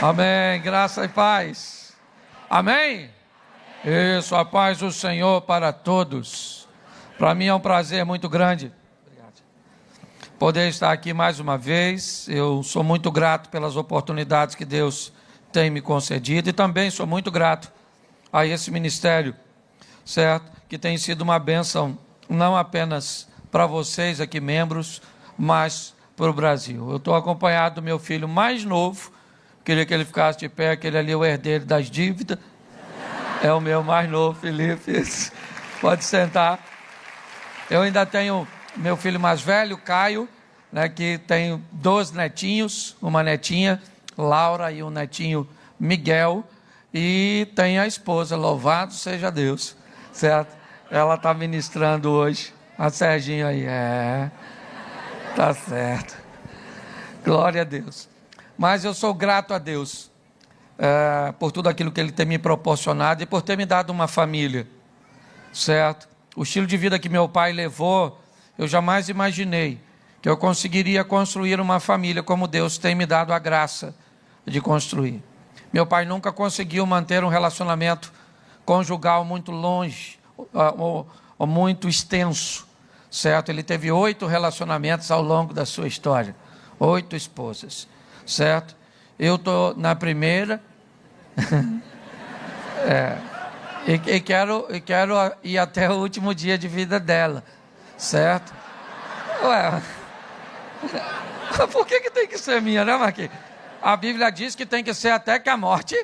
Amém, graça e paz. Amém? Isso, a paz do Senhor para todos. Para mim é um prazer muito grande poder estar aqui mais uma vez. Eu sou muito grato pelas oportunidades que Deus tem me concedido e também sou muito grato a esse ministério, certo? Que tem sido uma bênção não apenas para vocês aqui membros, mas para o Brasil. Eu estou acompanhado do meu filho mais novo. Queria que ele ficasse de pé, aquele ali é o herdeiro das dívidas. É o meu mais novo, Felipe. Pode sentar. Eu ainda tenho meu filho mais velho, Caio, né, que tem 2 netinhos, uma netinha, Laura, e um netinho, Miguel. E tem a esposa, louvado seja Deus, certo? Ela está ministrando hoje. A Serginho aí, tá certo. Glória a Deus. Mas eu sou grato a Deus por tudo aquilo que Ele tem me proporcionado e por ter me dado uma família, certo? O estilo de vida que meu pai levou, eu jamais imaginei que eu conseguiria construir uma família como Deus tem me dado a graça de construir. Meu pai nunca conseguiu manter um relacionamento conjugal muito longe ou muito extenso, certo? Ele teve 8 relacionamentos ao longo da sua história, 8 esposas. Certo? Eu estou na primeira e quero ir até o último dia de vida dela, certo? Ué, por que tem que ser minha, né, Marquinhos? A Bíblia diz que tem que ser até que a morte.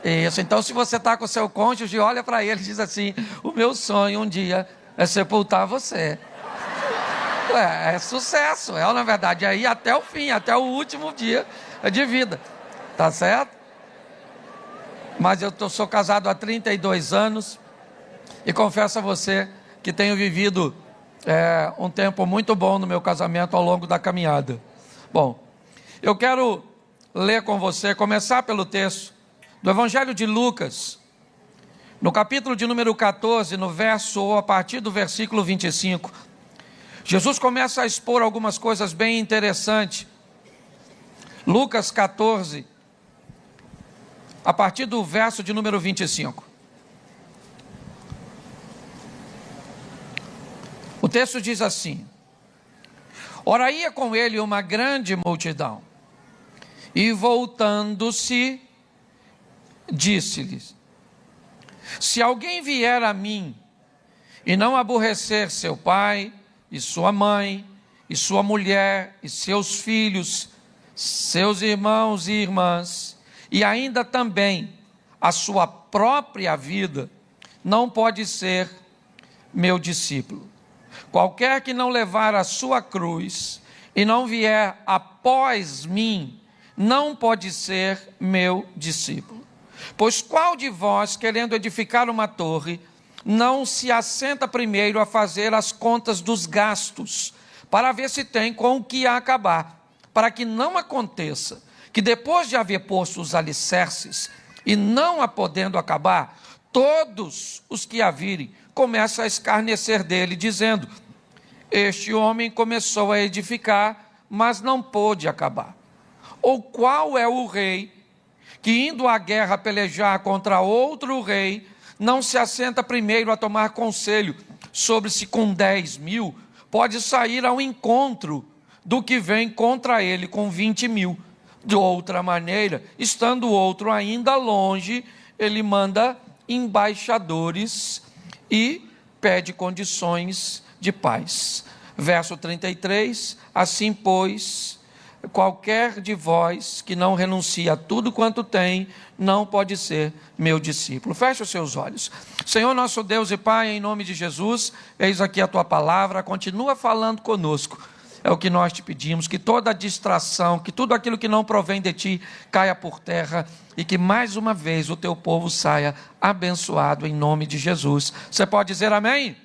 Isso, então se você está com o seu cônjuge, olha para ele e diz assim: o meu sonho um dia é sepultar você. É sucesso, na verdade, aí até o fim, até o último dia de vida, tá certo? Mas eu sou casado há 32 anos e confesso a você que tenho vivido um tempo muito bom no meu casamento ao longo da caminhada. Bom, eu quero ler com você, começar pelo texto do Evangelho de Lucas, no capítulo de número 14, no verso, ou a partir do versículo 25, Jesus começa a expor algumas coisas bem interessantes. Lucas 14, a partir do verso de número 25. O texto diz assim: Ora ia com ele uma grande multidão, e voltando-se, disse-lhes: Se alguém vier a mim, e não aborrecer seu pai, e sua mãe, e sua mulher, e seus filhos, seus irmãos e irmãs, e ainda também a sua própria vida, não pode ser meu discípulo. Qualquer que não levar a sua cruz, e não vier após mim, não pode ser meu discípulo. Pois qual de vós, querendo edificar uma torre, não se assenta primeiro a fazer as contas dos gastos, para ver se tem com o que acabar, para que não aconteça que depois de haver posto os alicerces, e não a podendo acabar, todos os que a virem começam a escarnecer dele, dizendo: Este homem começou a edificar, mas não pôde acabar. Ou qual é o rei que, indo à guerra pelejar contra outro rei, não se assenta primeiro a tomar conselho sobre se com 10.000 pode sair ao encontro do que vem contra ele com 20.000. De outra maneira, estando o outro ainda longe, ele manda embaixadores e pede condições de paz. Verso 33, assim pois, qualquer de vós que não renuncia a tudo quanto tem, não pode ser meu discípulo. Feche os seus olhos. Senhor nosso Deus e Pai, em nome de Jesus, eis aqui a Tua palavra, continua falando conosco. É o que nós te pedimos, que toda distração, que tudo aquilo que não provém de Ti caia por terra e que mais uma vez o Teu povo saia abençoado em nome de Jesus. Você pode dizer amém?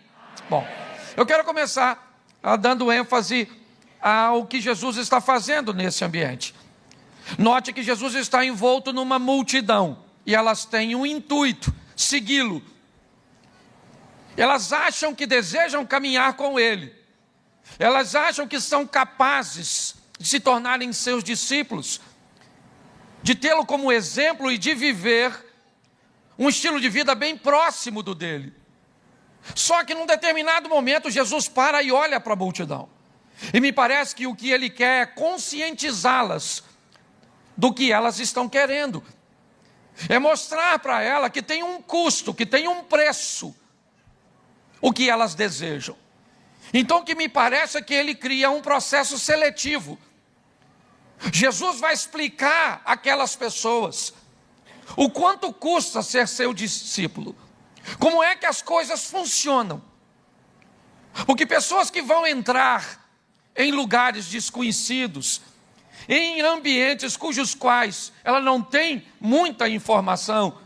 Bom, eu quero começar dando ênfase ao que Jesus está fazendo nesse ambiente. Note que Jesus está envolto numa multidão e elas têm um intuito: segui-lo. Elas acham que desejam caminhar com ele. Elas acham que são capazes de se tornarem seus discípulos. de tê-lo como exemplo e de viver um estilo de vida bem próximo do dele. Só que num determinado momento Jesus para e olha para a multidão. E me parece que o que ele quer é conscientizá-las do que elas estão querendo. É mostrar para ela que tem um custo, que tem um preço, o que elas desejam. Então o que me parece é que ele cria um processo seletivo. Jesus vai explicar àquelas pessoas o quanto custa ser seu discípulo. Como é que as coisas funcionam. Porque pessoas que vão entrar em lugares desconhecidos, em ambientes cujos quais ela não tem muita informação,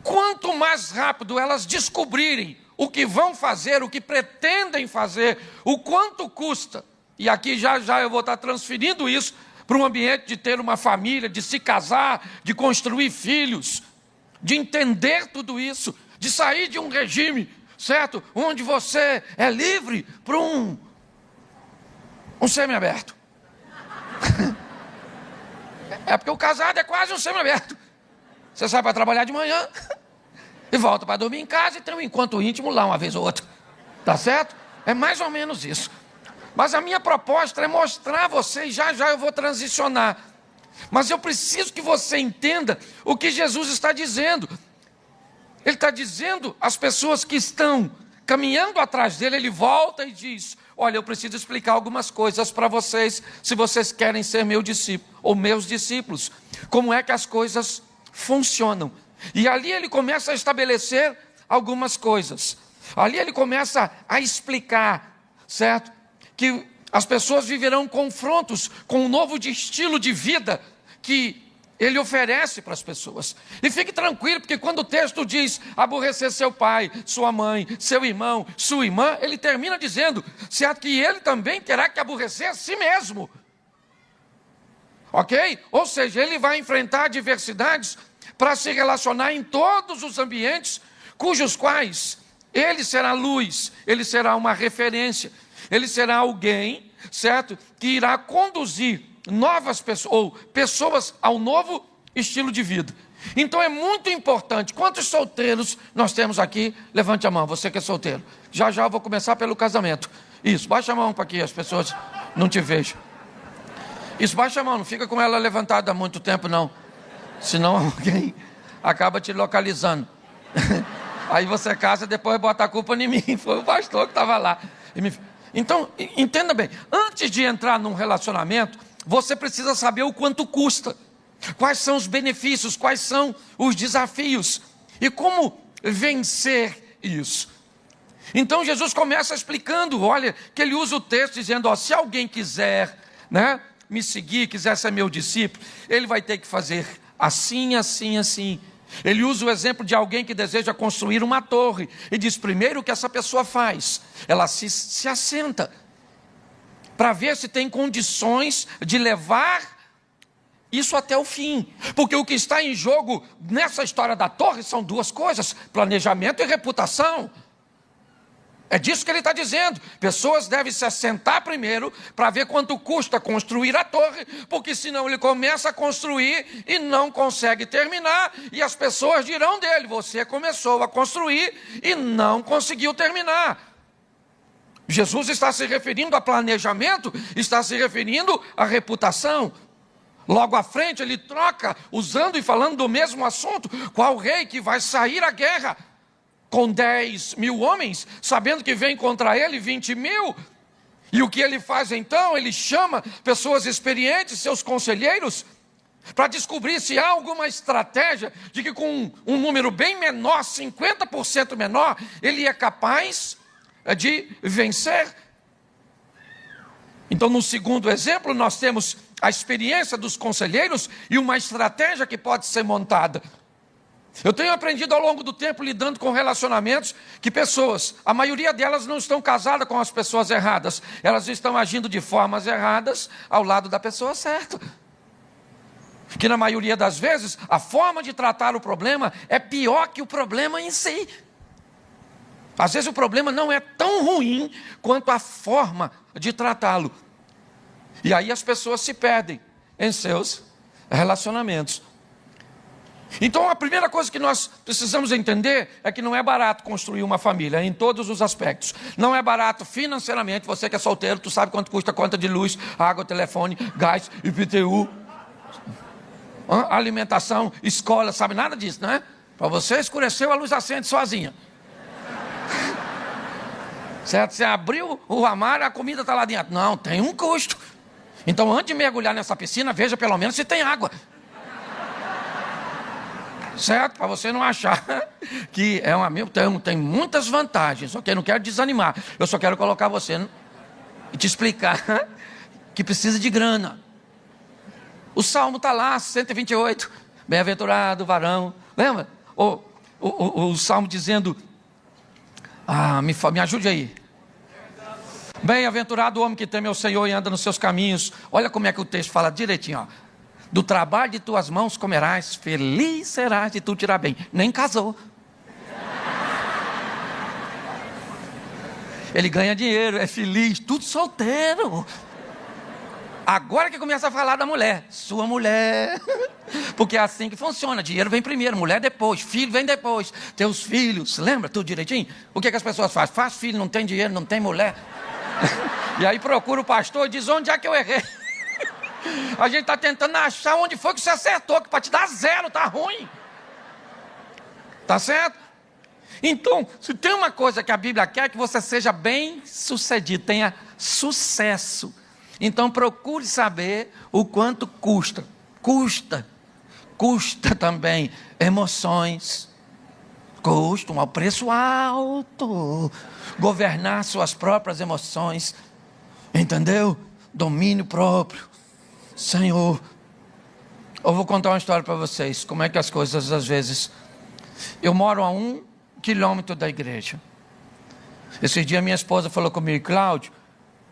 quanto mais rápido elas descobrirem o que vão fazer, o que pretendem fazer, o quanto custa, e aqui já eu vou estar transferindo isso para um ambiente de ter uma família, de se casar, de construir filhos, de entender tudo isso, de sair de um regime, certo? Onde você é livre para um semiaberto. É porque o casado é quase um semiaberto. Você sai para trabalhar de manhã e volta para dormir em casa e tem um encontro íntimo lá uma vez ou outra. Tá certo? É mais ou menos isso. Mas a minha proposta é mostrar a vocês, já eu vou transicionar. Mas eu preciso que você entenda o que Jesus está dizendo. Ele está dizendo às pessoas que estão caminhando atrás dele, ele volta e diz: olha, eu preciso explicar algumas coisas para vocês, se vocês querem ser meu discípulo, ou meus discípulos. Como é que as coisas funcionam. E ali ele começa a estabelecer algumas coisas. Ali ele começa a explicar, certo? Que as pessoas viverão confrontos com um novo estilo de vida que ele oferece para as pessoas. E fique tranquilo, porque quando o texto diz aborrecer seu pai, sua mãe, seu irmão, sua irmã, ele termina dizendo, certo, que ele também terá que aborrecer a si mesmo. Ok? Ou seja, ele vai enfrentar adversidades para se relacionar em todos os ambientes cujos quais ele será luz, ele será uma referência, ele será alguém, certo, que irá conduzir novas pessoas, ou pessoas ao novo estilo de vida. Então é muito importante. Quantos solteiros nós temos aqui? Levante a mão, você que é solteiro. Já eu vou começar pelo casamento. Isso, baixa a mão para que as pessoas não te vejam. Isso, baixa a mão, não fica com ela levantada há muito tempo não. Senão alguém acaba te localizando. Aí você casa, depois bota a culpa em mim. Foi o pastor que estava lá. Então, entenda bem. Antes de entrar num relacionamento, você precisa saber o quanto custa. Quais são os benefícios, quais são os desafios. E como vencer isso. Então Jesus começa explicando, olha, que ele usa o texto dizendo, ó, se alguém quiser, né, me seguir, quiser ser meu discípulo, ele vai ter que fazer assim, assim, assim. Ele usa o exemplo de alguém que deseja construir uma torre. E diz, primeiro o que essa pessoa faz? Ela se assenta para ver se tem condições de levar isso até o fim. Porque o que está em jogo nessa história da torre são duas coisas, planejamento e reputação. É disso que ele está dizendo. Pessoas devem se assentar primeiro para ver quanto custa construir a torre, porque senão ele começa a construir e não consegue terminar, e as pessoas dirão dele, você começou a construir e não conseguiu terminar. Jesus está se referindo a planejamento, está se referindo à reputação. Logo à frente ele troca, usando e falando do mesmo assunto, qual rei que vai sair à guerra com 10 mil homens, sabendo que vem contra ele 20 mil. E o que ele faz então? Ele chama pessoas experientes, seus conselheiros, para descobrir se há alguma estratégia de que com um número bem menor, 50% menor, ele é capaz de vencer. Então, no segundo exemplo, nós temos a experiência dos conselheiros e uma estratégia que pode ser montada. Eu tenho aprendido ao longo do tempo, lidando com relacionamentos, que pessoas, a maioria delas não estão casadas com as pessoas erradas. Elas estão agindo de formas erradas ao lado da pessoa certa. Que na maioria das vezes, a forma de tratar o problema é pior que o problema em si. Às vezes o problema não é tão ruim quanto a forma de tratá-lo. E aí as pessoas se perdem em seus relacionamentos. Então a primeira coisa que nós precisamos entender é que não é barato construir uma família, em todos os aspectos. Não é barato financeiramente. Você que é solteiro, tu sabe quanto custa a conta de luz, água, telefone, gás, IPTU, alimentação, escola, sabe nada disso, né? Para você escureceu, a luz acende sozinha. Certo? Você abriu o armário, a comida está lá dentro. Não, tem um custo. Então antes de mergulhar nessa piscina, veja pelo menos se tem água. Certo? Para você não achar que é um amigo, tem muitas vantagens, ok? Não quero desanimar, eu só quero colocar você e te explicar que precisa de grana. O Salmo está lá, 128, bem-aventurado o varão, lembra? O Salmo dizendo, me ajude aí. Bem-aventurado o homem que teme ao Senhor e anda nos seus caminhos. Olha como é que o texto fala direitinho, ó. Do trabalho de tuas mãos comerás, feliz serás de tu tirar bem. Nem casou. Ele ganha dinheiro, é feliz, tudo solteiro. Agora que começa a falar da mulher, sua mulher. Porque é assim que funciona, dinheiro vem primeiro, mulher depois, filho vem depois. Teus filhos, lembra tudo direitinho? O que as pessoas fazem? Faz filho, não tem dinheiro, não tem mulher. E aí procura o pastor e diz, onde é que eu errei? A gente está tentando achar onde foi que você acertou, que para te dar 0 está ruim. Tá certo? Então, se tem uma coisa que a Bíblia quer, é que você seja bem sucedido, tenha sucesso. Então procure saber o quanto custa. Custa também emoções. Custa um preço alto. Governar suas próprias emoções. Entendeu? Domínio próprio. Senhor, eu vou contar uma história para vocês, como é que as coisas às vezes... Eu moro a 1 quilômetro da igreja. Esse dia minha esposa falou comigo, Cláudio,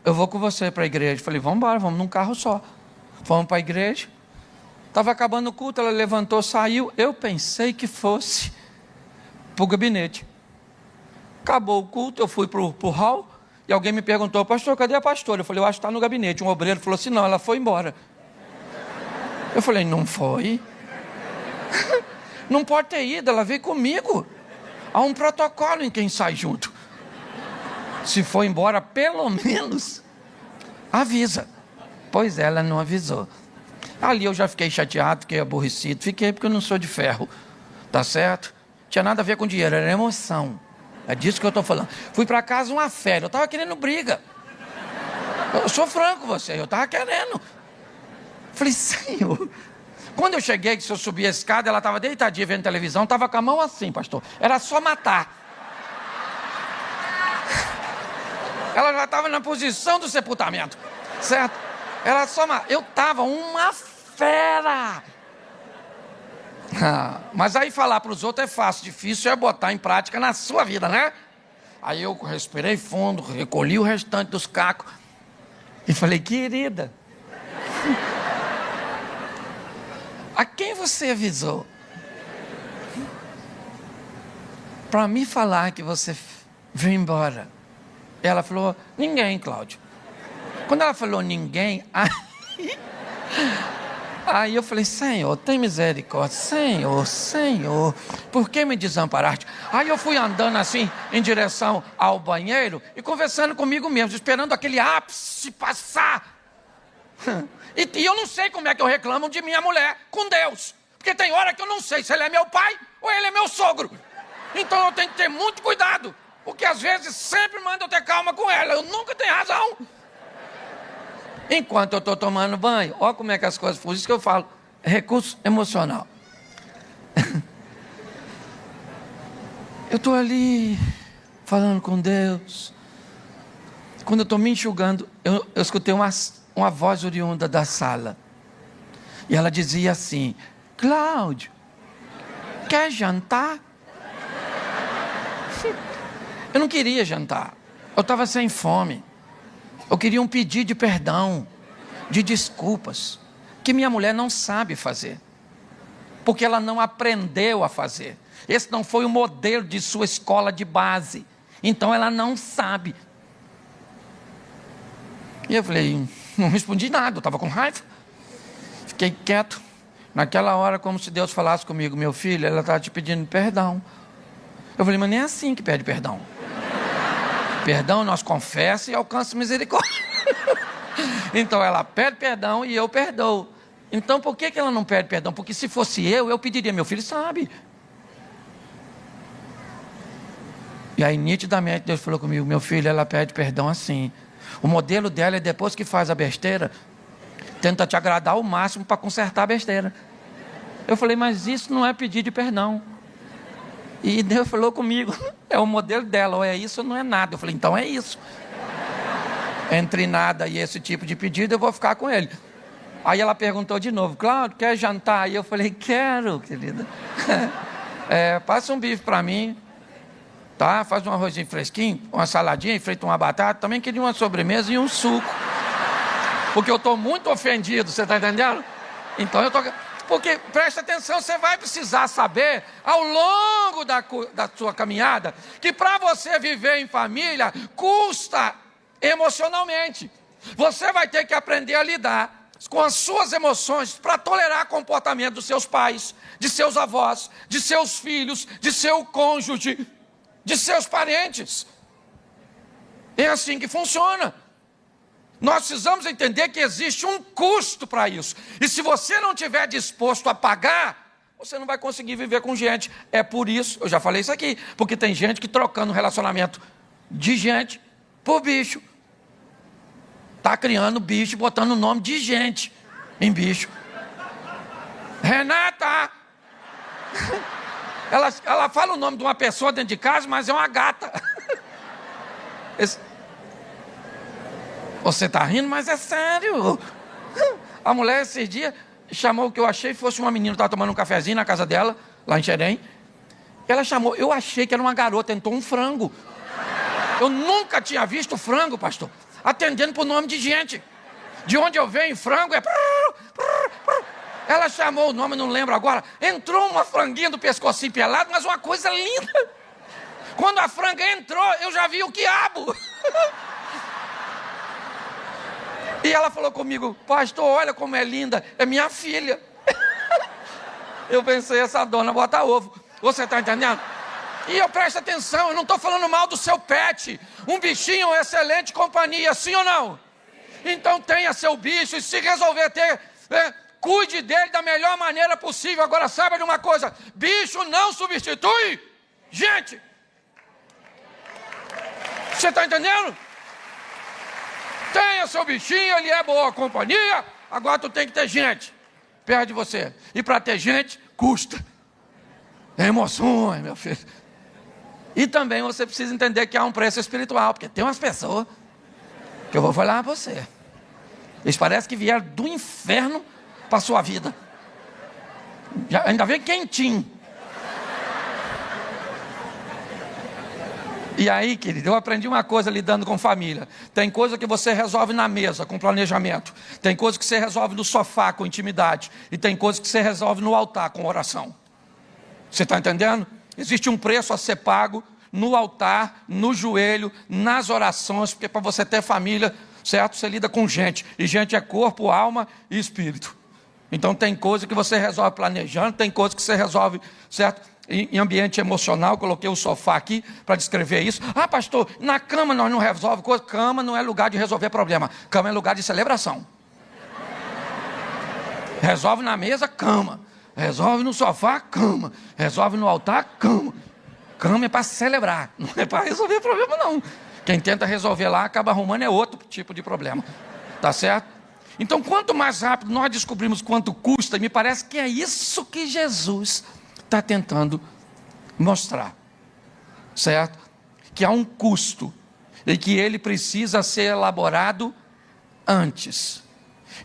eu vou com você para a igreja. Eu falei, vamos embora, vamos num carro só. Fomos para a igreja. Estava acabando o culto, ela levantou, saiu. Eu pensei que fosse para o gabinete. Acabou o culto, eu fui para o hall. E alguém me perguntou, pastor, cadê a pastora? Eu falei, eu acho que está no gabinete. Um obreiro falou assim, não, ela foi embora. Eu falei, não foi? Não pode ter ido, ela veio comigo. Há um protocolo em quem sai junto. Se for embora, pelo menos avisa. Pois ela não avisou. Ali eu já fiquei chateado, fiquei aborrecido. Fiquei porque eu não sou de ferro. Tá certo? Tinha nada a ver com dinheiro, era emoção. É disso que eu estou falando. Fui para casa uma férias, eu estava querendo briga. Eu sou franco com você, eu estava querendo. Falei, Senhor. Quando eu cheguei, que se eu subir a escada, ela estava deitadinha vendo televisão, estava com a mão assim, pastor. Era só matar. Ela já estava na posição do sepultamento, certo? Era só matar. Eu estava uma fera. Mas aí falar para os outros é fácil, difícil é botar em prática na sua vida, né? Aí eu respirei fundo, recolhi o restante dos cacos e falei, querida, a quem você avisou para me falar que você veio embora? Ela falou, ninguém, Cláudio. Quando ela falou ninguém, aí eu falei, Senhor, tem misericórdia, Senhor, por que me desamparaste? Aí eu fui andando assim, em direção ao banheiro, e conversando comigo mesmo, esperando aquele ápice passar. E eu não sei como é que eu reclamo de minha mulher com Deus, porque tem hora que eu não sei se ele é meu pai ou ele é meu sogro. Então eu tenho que ter muito cuidado, porque às vezes sempre manda eu ter calma com ela, eu nunca tenho razão. Enquanto eu estou tomando banho, olha como é que as coisas funcionam. Isso que eu falo, recurso emocional. Eu estou ali, falando com Deus. Quando eu estou me enxugando, eu escutei uma voz oriunda da sala. E ela dizia assim, Cláudio, quer jantar? Eu não queria jantar, eu estava sem fome. Eu queria um pedido de perdão, de desculpas, que minha mulher não sabe fazer, porque ela não aprendeu a fazer. Esse não foi o modelo de sua escola de base, então ela não sabe. E eu falei, não respondi nada, eu estava com raiva, fiquei quieto. Naquela hora, como se Deus falasse comigo: meu filho, ela está te pedindo perdão. Eu falei: mas nem é assim que pede perdão. Perdão, nós confessa e alcança misericórdia. Então ela pede perdão e eu perdoo. Então por que ela não pede perdão? Porque se fosse eu pediria. Meu filho sabe. E aí nitidamente Deus falou comigo: meu filho, ela pede perdão assim. O modelo dela é depois que faz a besteira, tenta te agradar ao máximo para consertar a besteira. Eu falei: mas isso não é pedir de perdão. E Deus falou comigo: é o modelo dela, ou é isso ou não é nada. Eu falei: então é isso. Entre nada e esse tipo de pedido, eu vou ficar com ele. Aí ela perguntou de novo: Cláudio, quer jantar? E eu falei: quero, querida. Passa um bife para mim, tá? Faz um arrozinho fresquinho, uma saladinha e frita uma batata. Também queria uma sobremesa e um suco. Porque eu estou muito ofendido, você está entendendo? Então eu estou... Porque, presta atenção, você vai precisar saber, ao longo da sua caminhada, que para você viver em família, custa emocionalmente. Você vai ter que aprender a lidar com as suas emoções para tolerar o comportamento dos seus pais, de seus avós, de seus filhos, de seu cônjuge, de seus parentes. É assim que funciona. Nós precisamos entender que existe um custo para isso. E se você não estiver disposto a pagar, você não vai conseguir viver com gente. É por isso, eu já falei isso aqui, porque tem gente que trocando relacionamento de gente por bicho. Está criando bicho, botando o nome de gente em bicho. Renata! Ela fala o nome de uma pessoa dentro de casa, mas é uma gata. Você está rindo, mas é sério. A mulher esses dias chamou o que eu achei fosse uma menina, estava tomando um cafezinho na casa dela, lá em Xerém. Ela chamou, eu achei que era uma garota, tentou um frango. Eu nunca tinha visto frango, pastor, atendendo por nome de gente. De onde eu venho, frango é... Ela chamou o nome, não lembro agora. Entrou uma franguinha do pescocinho pelado, mas uma coisa linda. Quando a franga entrou, eu já vi o quiabo. E ela falou comigo: pastor, olha como é linda, é minha filha. Eu pensei: essa dona bota ovo. Você está entendendo? E eu presto atenção, eu não estou falando mal do seu pet. Um bichinho é uma excelente companhia, sim ou não? Então tenha seu bicho e se resolver ter, cuide dele da melhor maneira possível. Agora saiba de uma coisa: bicho não substitui gente. Você está entendendo? Tenha seu bichinho, ele é boa companhia. Agora tu tem que ter gente perto de você. E para ter gente, custa. É emoções, meu filho. E também você precisa entender que há um preço espiritual. Porque tem umas pessoas que eu vou falar a você. Eles parecem que vieram do inferno para a sua vida. Ainda vem quentinho. E aí, querido, eu aprendi uma coisa lidando com família. Tem coisa que você resolve na mesa, com planejamento. Tem coisa que você resolve no sofá, com intimidade. E tem coisa que você resolve no altar, com oração. Você está entendendo? Existe um preço a ser pago no altar, no joelho, nas orações. Porque para você ter família, certo? Você lida com gente. E gente é corpo, alma e espírito. Então tem coisa que você resolve planejando. Tem coisa que você resolve, certo? Em ambiente emocional. Coloquei o sofá aqui para descrever isso. Ah, pastor, na cama nós não resolve coisa. Cama não é lugar de resolver problema. Cama é lugar de celebração. Resolve na mesa, cama. Resolve no sofá, cama. Resolve no altar, cama. Cama é para celebrar, não é para resolver problema não. Quem tenta resolver lá acaba arrumando é outro tipo de problema. Tá certo? Então quanto mais rápido nós descobrimos quanto custa, me parece que é isso que Jesus está tentando mostrar, certo? Que há um custo e que ele precisa ser elaborado antes.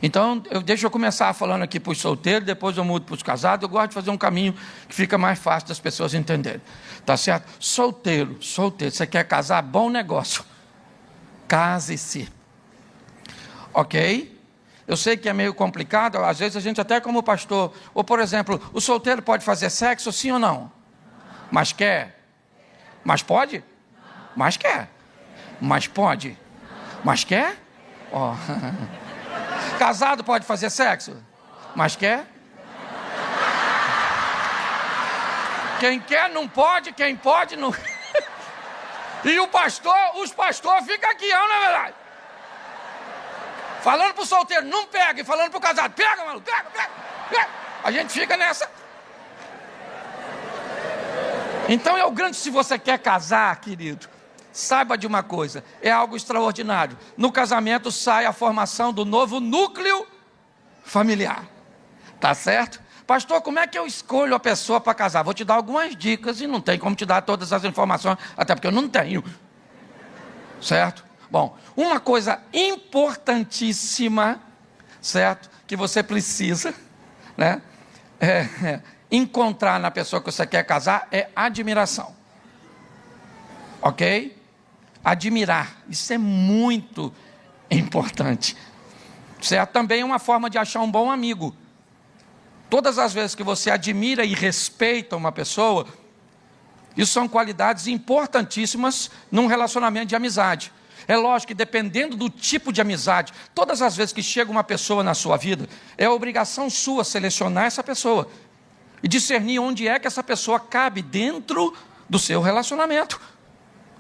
Então, deixa eu começar falando aqui para os solteiros, depois eu mudo para os casados. Eu gosto de fazer um caminho que fica mais fácil das pessoas entenderem, tá certo? Solteiro, você quer casar? Bom negócio, case-se, ok? Eu sei que é meio complicado, às vezes a gente até como pastor, ou por exemplo, o solteiro pode fazer sexo, sim ou não? Mas quer? Mas pode? Mas quer? Mas pode? Mas quer? Ó. Casado pode fazer sexo? Mas quer? Quem quer não pode, quem pode não... E os pastores ficam aqui, não é verdade? Falando pro solteiro, não pega, e falando pro casado, pega, mano, pega. A gente fica nessa. Então é o grande, se você quer casar, querido, saiba de uma coisa, é algo extraordinário. No casamento sai a formação do novo núcleo familiar. Tá certo? Pastor, como é que eu escolho a pessoa para casar? Vou te dar algumas dicas e não tem como te dar todas as informações, até porque eu não tenho. Certo? Bom, uma coisa importantíssima, certo? Que você precisa, né? Encontrar na pessoa que você quer casar é admiração. Ok? Admirar. Isso é muito importante. Certo? Também é uma forma de achar um bom amigo. Todas as vezes que você admira e respeita uma pessoa, isso são qualidades importantíssimas num relacionamento de amizade. É lógico que dependendo do tipo de amizade, todas as vezes que chega uma pessoa na sua vida, é obrigação sua selecionar essa pessoa e discernir onde é que essa pessoa cabe dentro do seu relacionamento.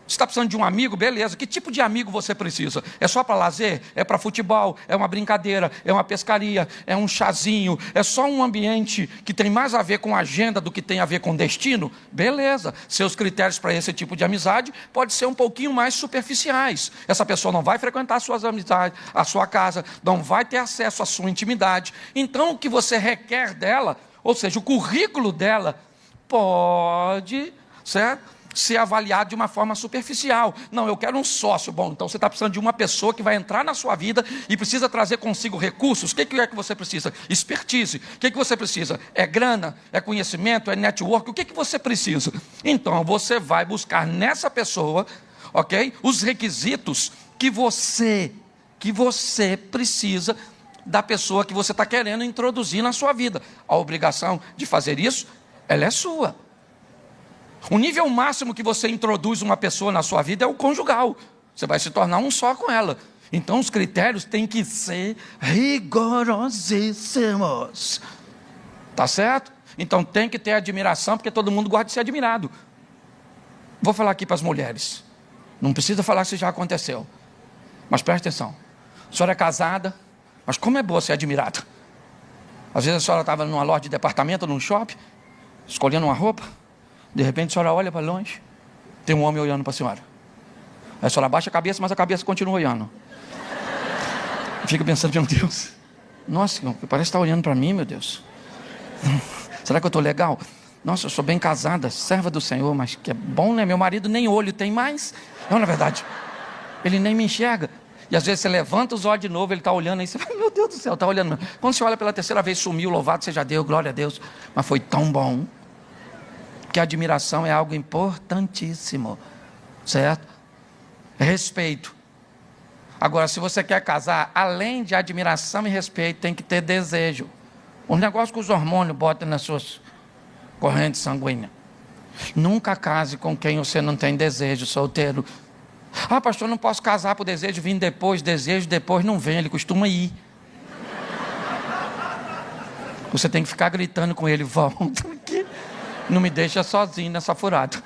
Você está precisando de um amigo? Beleza. Que tipo de amigo você precisa? É só para lazer? É para futebol? É uma brincadeira? É uma pescaria? É um chazinho? É só um ambiente que tem mais a ver com agenda do que tem a ver com destino? Beleza. Seus critérios para esse tipo de amizade podem ser um pouquinho mais superficiais. Essa pessoa não vai frequentar suas amizades, a sua casa, não vai ter acesso à sua intimidade. Então, o que você requer dela, ou seja, o currículo dela, pode, certo? Ser avaliado de uma forma superficial. Não, eu quero um sócio. Bom, então você está precisando de uma pessoa que vai entrar na sua vida e precisa trazer consigo recursos. O que é que você precisa? Expertise. O que você precisa? É grana? É conhecimento? É network? O que você precisa? Então você vai buscar nessa pessoa, ok? Os requisitos que você precisa da pessoa que você está querendo introduzir na sua vida. A obrigação de fazer isso, ela é sua. O nível máximo que você introduz uma pessoa na sua vida é o conjugal. Você vai se tornar um só com ela. Então os critérios têm que ser rigorosíssimos. Tá certo? Então tem que ter admiração, porque todo mundo gosta de ser admirado. Vou falar aqui para as mulheres. Não precisa falar se já aconteceu. Mas preste atenção. A senhora é casada, mas como é boa ser admirada. Às vezes a senhora estava numa loja de departamento, num shopping, escolhendo uma roupa. De repente a senhora olha para longe, tem um homem olhando para a senhora. Aí a senhora abaixa a cabeça, mas a cabeça continua olhando. Fica pensando, meu Deus, nossa, parece estar olhando para mim, meu Deus. Será que eu estou legal? Nossa, eu sou bem casada, serva do Senhor, mas que é bom, né? Meu marido nem olho tem mais. Não, na verdade, ele nem me enxerga. E às vezes você levanta os olhos de novo, ele está olhando aí, você fala, meu Deus do céu, está olhando. Quando você olha pela terceira vez, sumiu, louvado seja Deus, glória a Deus. Mas foi tão bom. Que a admiração é algo importantíssimo, certo? Respeito. Agora, se você quer casar, além de admiração e respeito, tem que ter desejo. Um negócio que os hormônios botam nas suas correntes sanguíneas. Nunca case com quem você não tem desejo, solteiro. Ah, pastor, não posso casar por desejo, vir depois, desejo, depois não vem, ele costuma ir. Você tem que ficar gritando com ele, volta aqui. Não me deixa sozinho nessa furada.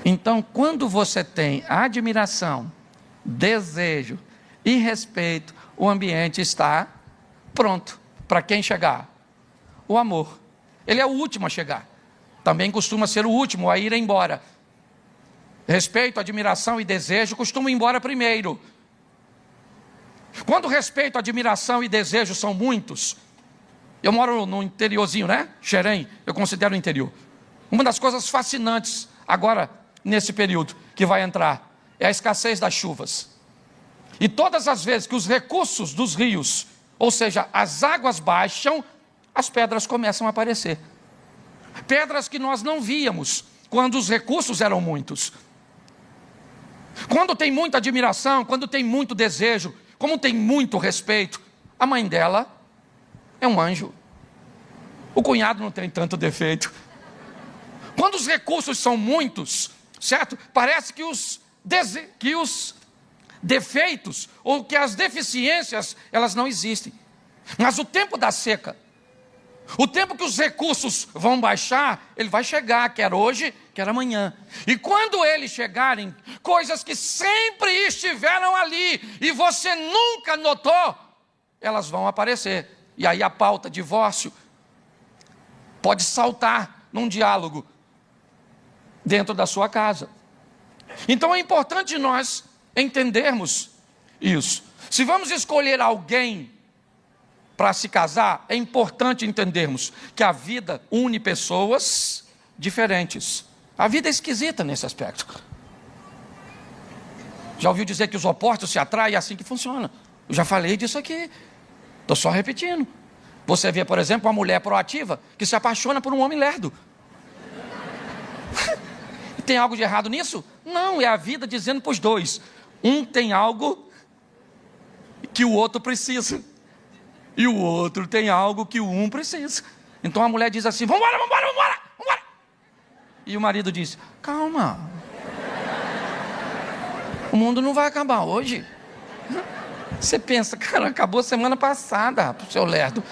Então, quando você tem admiração, desejo e respeito, o ambiente está pronto. Para quem chegar? O amor. Ele é o último a chegar. Também costuma ser o último a ir embora. Respeito, admiração e desejo costumam ir embora primeiro. Quando respeito, admiração e desejo são muitos... Eu moro no interiorzinho, né? Xerém, eu considero o interior. Uma das coisas fascinantes agora, nesse período que vai entrar, é a escassez das chuvas. E todas as vezes que os recursos dos rios, ou seja, as águas baixam, as pedras começam a aparecer. Pedras que nós não víamos quando os recursos eram muitos. Quando tem muita admiração, quando tem muito desejo, como tem muito respeito, a mãe dela é um anjo. O cunhado não tem tanto defeito. Quando os recursos são muitos, certo? Parece que os defeitos ou que as deficiências, elas não existem. Mas o tempo da seca, O tempo que os recursos vão baixar, ele vai chegar, quer hoje, quer amanhã. E quando eles chegarem, coisas que sempre estiveram ali e você nunca notou, elas vão aparecer. E aí a pauta divórcio pode saltar num diálogo dentro da sua casa. Então é importante nós entendermos isso. Se vamos escolher alguém para se casar, é importante entendermos que a vida une pessoas diferentes. A vida é esquisita nesse aspecto. Já ouviu dizer que os opostos se atraem? É assim que funciona. Eu já falei disso aqui. Estou só repetindo. Você vê, por exemplo, uma mulher proativa que se apaixona por um homem lerdo. Tem algo de errado nisso? Não, é a vida dizendo para os dois. Um tem algo que o outro precisa. E o outro tem algo que o um precisa. Então a mulher diz assim, vamos embora. E o marido diz, calma. O mundo não vai acabar hoje. Você pensa, cara, acabou semana passada, pro seu lerdo.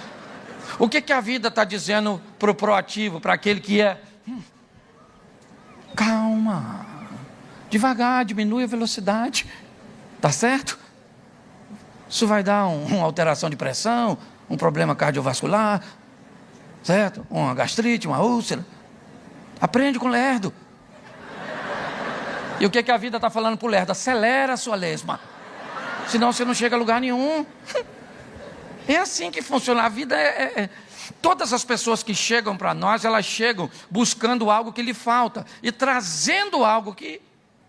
O que a vida está dizendo para o proativo, para aquele que é... Calma. Devagar, diminui a velocidade. Tá certo? Isso vai dar uma alteração de pressão, um problema cardiovascular, certo? Uma gastrite, uma úlcera. Aprende com o lerdo. E o que a vida está falando para o lerdo? Acelera a sua lesma. Senão você não chega a lugar nenhum. É assim que funciona. A vida Todas as pessoas que chegam para nós, elas chegam buscando algo que lhe falta e trazendo algo que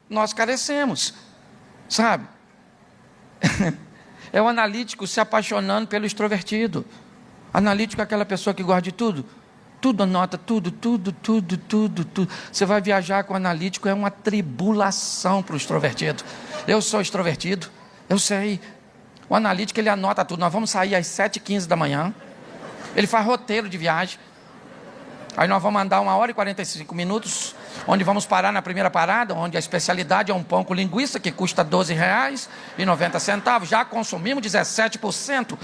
nós carecemos. Sabe? É o analítico se apaixonando pelo extrovertido. Analítico é aquela pessoa que gosta de tudo. Tudo anota, tudo. Você vai viajar com o analítico, é uma tribulação para o extrovertido. Eu sou extrovertido, eu sei. O analítico, ele anota tudo. Nós vamos sair às 7h15 da manhã. Ele faz roteiro de viagem. Aí nós vamos andar 1h e 45 minutos, onde vamos parar na primeira parada, onde a especialidade é um pão com linguiça, que custa R$12,90. Já consumimos 17%.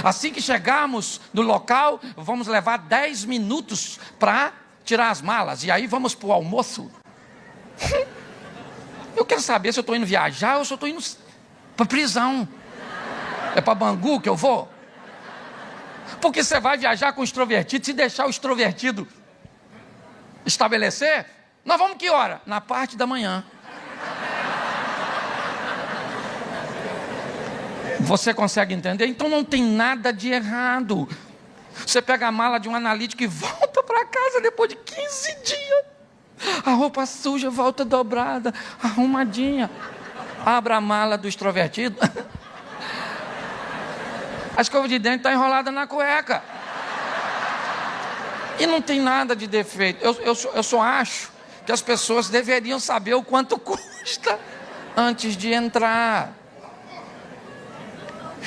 Assim que chegarmos no local, vamos levar 10 minutos para tirar as malas. E aí vamos para o almoço. Eu quero saber se eu estou indo viajar ou se eu estou indo para prisão. É para Bangu que eu vou? Porque você vai viajar com o extrovertido, se deixar o extrovertido estabelecer, nós vamos que hora? Na parte da manhã. Você consegue entender? Então não tem nada de errado. Você pega a mala de um analítico e volta para casa depois de 15 dias. A roupa suja, volta dobrada, arrumadinha. Abra a mala do extrovertido. A escova de dente está enrolada na cueca. E não tem nada de defeito. Eu só acho que as pessoas deveriam saber o quanto custa antes de entrar.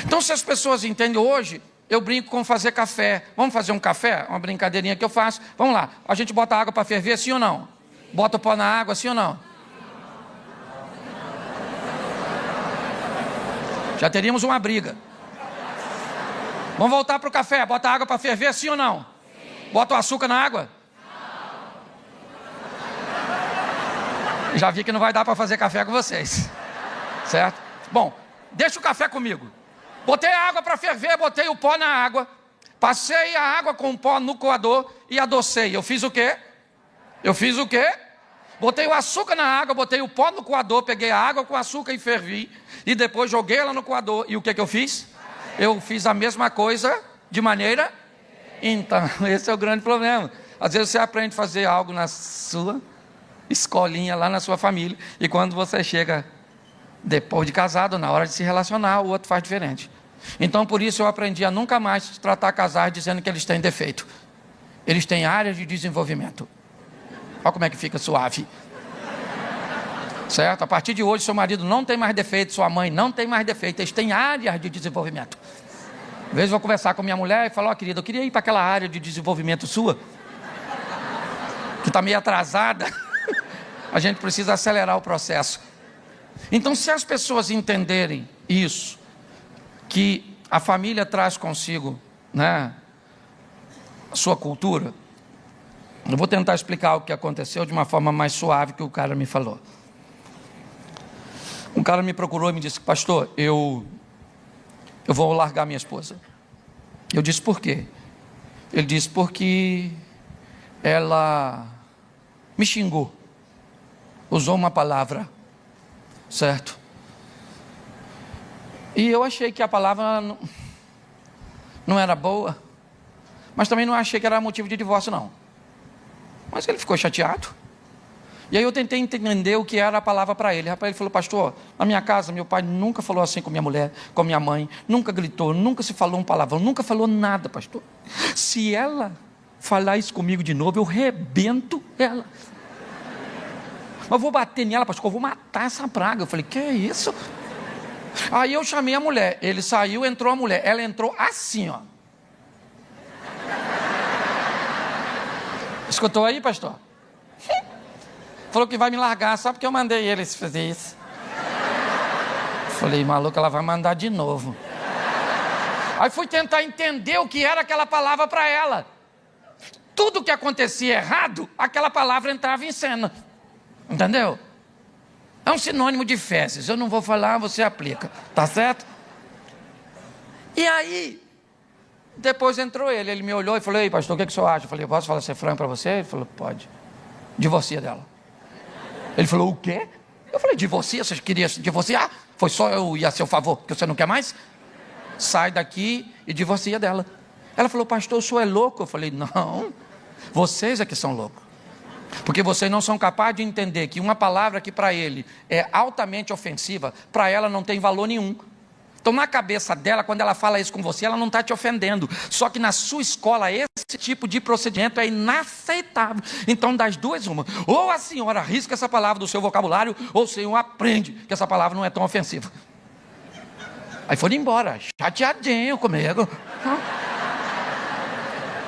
Então, se as pessoas entendem hoje, eu brinco com fazer café. Vamos fazer um café? Uma brincadeirinha que eu faço. Vamos lá. A gente bota água para ferver, sim ou não? Bota o pó na água, sim ou não? Já teríamos uma briga. Vamos voltar para o café. Bota água para ferver, sim ou não? Sim. Bota o açúcar na água? Não. Já vi que não vai dar para fazer café com vocês. Certo? Bom, deixa o café comigo. Botei a água para ferver, botei o pó na água. Passei a água com o pó no coador e adocei. Eu fiz o quê? Botei o açúcar na água, botei o pó no coador, peguei a água com açúcar e fervi. E depois joguei ela no coador. E o que eu fiz? Eu fiz a mesma coisa de maneira... Então, esse é o grande problema. Às vezes você aprende a fazer algo na sua escolinha, lá na sua família. E quando você chega depois de casado, na hora de se relacionar, o outro faz diferente. Então, por isso eu aprendi a nunca mais tratar casais dizendo que eles têm defeito. Eles têm áreas de desenvolvimento. Olha como é que fica suave. Certo? A partir de hoje, seu marido não tem mais defeito, sua mãe não tem mais defeito, eles têm áreas de desenvolvimento. Às vezes eu vou conversar com minha mulher e falar, ó, querida, eu queria ir para aquela área de desenvolvimento sua, que está meio atrasada. A gente precisa acelerar o processo. Então, se as pessoas entenderem isso, que a família traz consigo, né, a sua cultura. Eu vou tentar explicar o que aconteceu de uma forma mais suave que o cara me falou. Um cara me procurou e me disse: pastor, eu vou largar minha esposa. Eu disse: por quê? Ele disse: porque ela me xingou, usou uma palavra, certo? E eu achei que a palavra não era boa, mas também não achei que era motivo de divórcio, não. Mas ele ficou chateado. E aí eu tentei entender o que era a palavra para ele. Rapaz, ele falou: pastor, na minha casa, meu pai nunca falou assim com minha mulher, com minha mãe, nunca gritou, nunca se falou um palavrão, nunca falou nada, pastor. Se ela falar isso comigo de novo, eu rebento ela. Mas eu vou bater nela, pastor, eu vou matar essa praga. Eu falei: que é isso? Aí eu chamei a mulher, ele saiu, entrou a mulher, ela entrou assim, ó. Escutou aí, pastor? Falou que vai me largar só porque eu mandei ele fazer isso. Falei: maluco, ela vai mandar de novo. Aí fui tentar entender o que era aquela palavra para ela. Tudo que acontecia errado, aquela palavra entrava em cena. Entendeu? É um sinônimo de fezes. Eu não vou falar, você aplica. Tá certo? E aí, depois entrou ele. Ele me olhou e falou: ei, pastor, o que o senhor acha? Eu falei: posso falar ser franco para você? Ele falou: pode. Divorcia dela. Ele falou: o quê? Eu falei: divorcia, você queria se divorciar? Foi só eu ir a seu favor, que você não quer mais? Sai daqui e divorcia dela. Ela falou: pastor, o senhor é louco? Eu falei: não, vocês é que são loucos. Porque vocês não são capazes de entender que uma palavra que para ele é altamente ofensiva, para ela não tem valor nenhum. Então na cabeça dela, quando ela fala isso com você, ela não está te ofendendo. Só que na sua escola esse tipo de procedimento é inaceitável. Então das duas uma: ou a senhora arrisca essa palavra do seu vocabulário, ou o senhor aprende que essa palavra não é tão ofensiva. Aí foram embora, chateadinho comigo.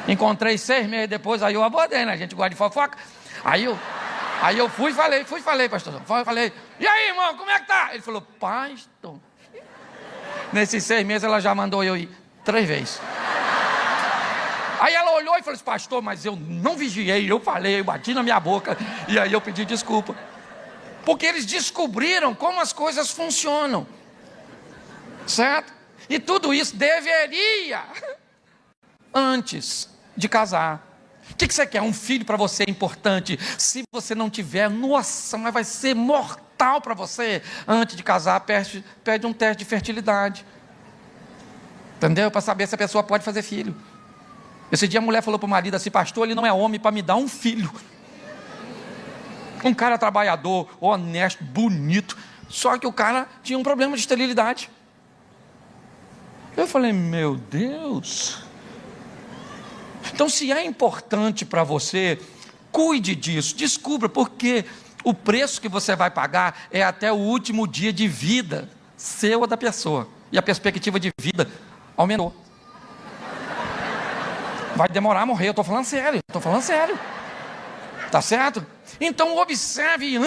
Encontrei 6 meses depois, aí eu abordei, né? A gente gosta de fofoca. Aí eu fui e falei, pastor. Falei: e aí, irmão, como é que tá? Ele falou: pastor. Nesses 6 meses ela já mandou eu ir 3 vezes. Aí ela olhou e falou assim: pastor, mas eu não vigiei, eu falei, eu bati na minha boca. E aí eu pedi desculpa. Porque eles descobriram como as coisas funcionam. Certo? E tudo isso deveria, antes de casar. O que você quer? Um filho para você é importante. Se você não tiver, nossa, mas vai ser mortal para você. Antes de casar, pede um teste de fertilidade. Entendeu? Para saber se a pessoa pode fazer filho. Esse dia a mulher falou para o marido assim: pastor, ele não é homem para me dar um filho. Um cara trabalhador, honesto, bonito. Só que o cara tinha um problema de esterilidade. Eu falei: meu Deus. Então, se é importante para você, cuide disso, descubra, porque o preço que você vai pagar é até o último dia de vida seu ou da pessoa. E a perspectiva de vida aumentou. Vai demorar a morrer, eu estou falando sério, Tá certo? Então observe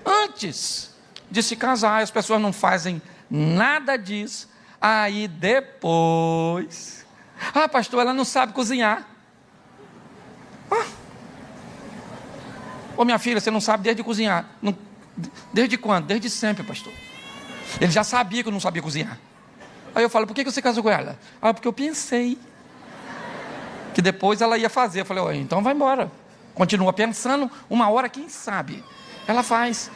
antes de se casar. As pessoas não fazem nada disso. Aí depois: ah, pastor, ela não sabe cozinhar. Ô minha filha, você não sabe desde cozinhar. Desde quando? Desde sempre, pastor. Ele já sabia que eu não sabia cozinhar. Aí eu falo: por que você casou com ela? Ah, porque eu pensei que depois ela ia fazer. Eu falei: oh, então vai embora. Continua pensando, uma hora, quem sabe, ela faz.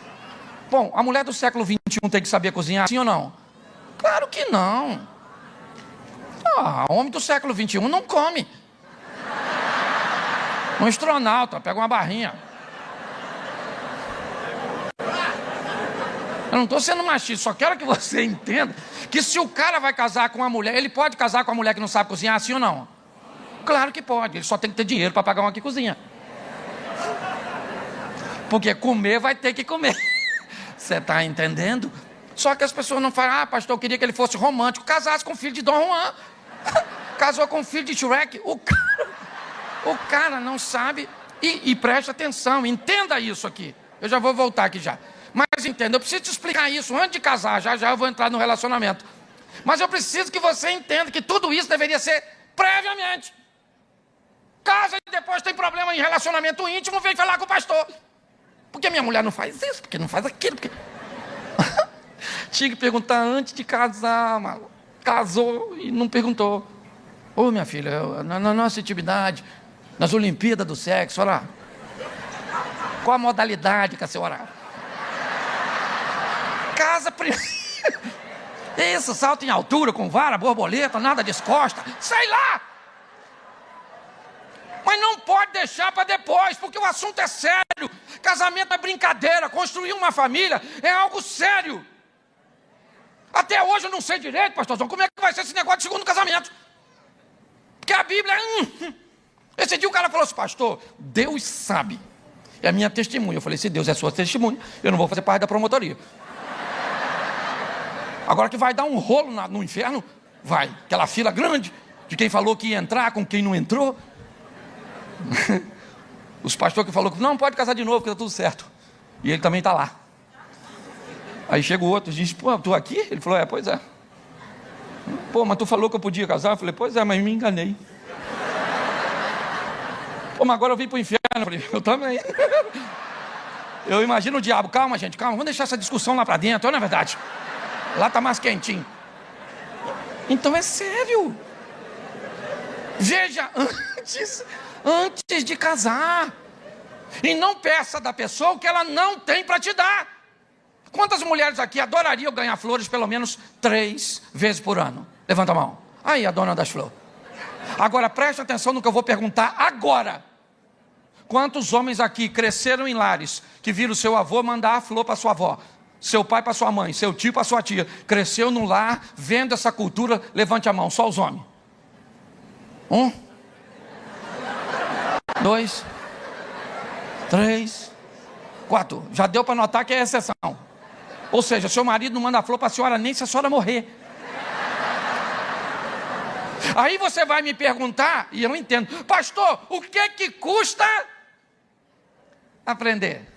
Bom, a mulher do século XXI tem que saber cozinhar, sim ou não? Claro que não. Homem do século XXI não come. Um astronauta pega uma barrinha. Eu não estou sendo machista, só quero que você entenda que se o cara vai casar com uma mulher, ele pode casar com uma mulher que não sabe cozinhar, sim ou não? Claro que pode, ele só tem que ter dinheiro para pagar uma que cozinha. Porque comer vai ter que comer. Você está entendendo? Só que as pessoas não falam: ah, pastor, eu queria que ele fosse romântico. Casasse com o filho de Dom Juan. Casou com o filho de Shrek. O cara não sabe. E preste atenção, entenda isso aqui. Eu já vou voltar aqui já. Mas entenda, eu preciso te explicar isso antes de casar. Já eu vou entrar no relacionamento. Mas eu preciso que você entenda que tudo isso deveria ser previamente. Casa e depois tem problema em relacionamento íntimo, vem falar com o pastor. Por que minha mulher não faz isso? Por que não faz aquilo? Porque... Tinha que perguntar antes de casar, mano. Casou e não perguntou. Ô, minha filha, na nossa intimidade, nas Olimpíadas do Sexo, olha lá. Qual a modalidade que a senhora... Casa primeiro. Isso, salto em altura, com vara, borboleta, nada descosta. Sei lá! Mas não pode deixar para depois, porque o assunto é sério. Casamento é brincadeira, construir uma família é algo sério. Até hoje eu não sei direito, pastorzão, como é que vai ser esse negócio de segundo casamento. Porque a Bíblia... Esse dia o cara falou assim, pastor, Deus sabe. É a minha testemunha. Eu falei, se Deus é sua testemunha, eu não vou fazer parte da promotoria. Agora que vai dar um rolo no inferno, vai. Aquela fila grande de quem falou que ia entrar com quem não entrou. Os pastores que falaram que não pode casar de novo, que está tudo certo. E ele também está lá. Aí chega o outro e diz, pô, tu aqui? Ele falou, pois é. Pô, mas tu falou que eu podia casar? Eu falei, pois é, mas me enganei. Pô, mas agora eu vim para o inferno. Eu falei, eu também. Eu imagino o diabo, calma gente, calma, vamos deixar essa discussão lá para dentro, não é verdade? Lá está mais quentinho. Então é sério. Veja, antes de casar. E não peça da pessoa o que ela não tem para te dar. Quantas mulheres aqui adorariam ganhar flores pelo menos 3 vezes por ano? Levanta a mão. Aí, a dona das flores. Agora, preste atenção no que eu vou perguntar agora. Quantos homens aqui cresceram em lares que viram seu avô mandar a flor para sua avó, seu pai para sua mãe, seu tio para sua tia, cresceu num lar, vendo essa cultura? Levante a mão, só os homens. 1, 2, 3, 4. Já deu para notar que é exceção. Ou seja, seu marido não manda flor para a senhora nem se a senhora morrer. Aí você vai me perguntar, e eu entendo, pastor, o que custa aprender?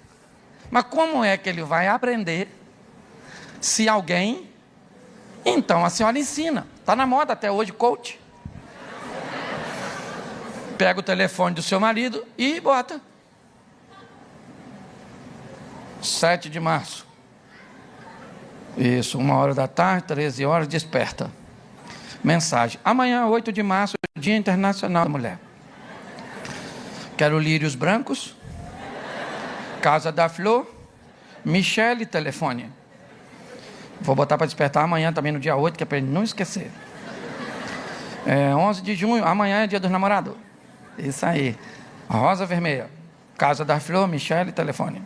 Mas como é que ele vai aprender se alguém... Então a senhora ensina. Está na moda até hoje, coach. Pega o telefone do seu marido e bota. 7 de março. Isso, 1h da tarde, 13 horas, desperta. Mensagem. Amanhã, 8 de março, Dia Internacional da Mulher. Quero lírios brancos. Casa da Flor. Michele, telefone. Vou botar para despertar amanhã também no dia 8, que é para ele não esquecer. 11 de junho, amanhã é Dia dos Namorados. Isso aí. Rosa vermelha. Casa da Flor, Michele, telefone.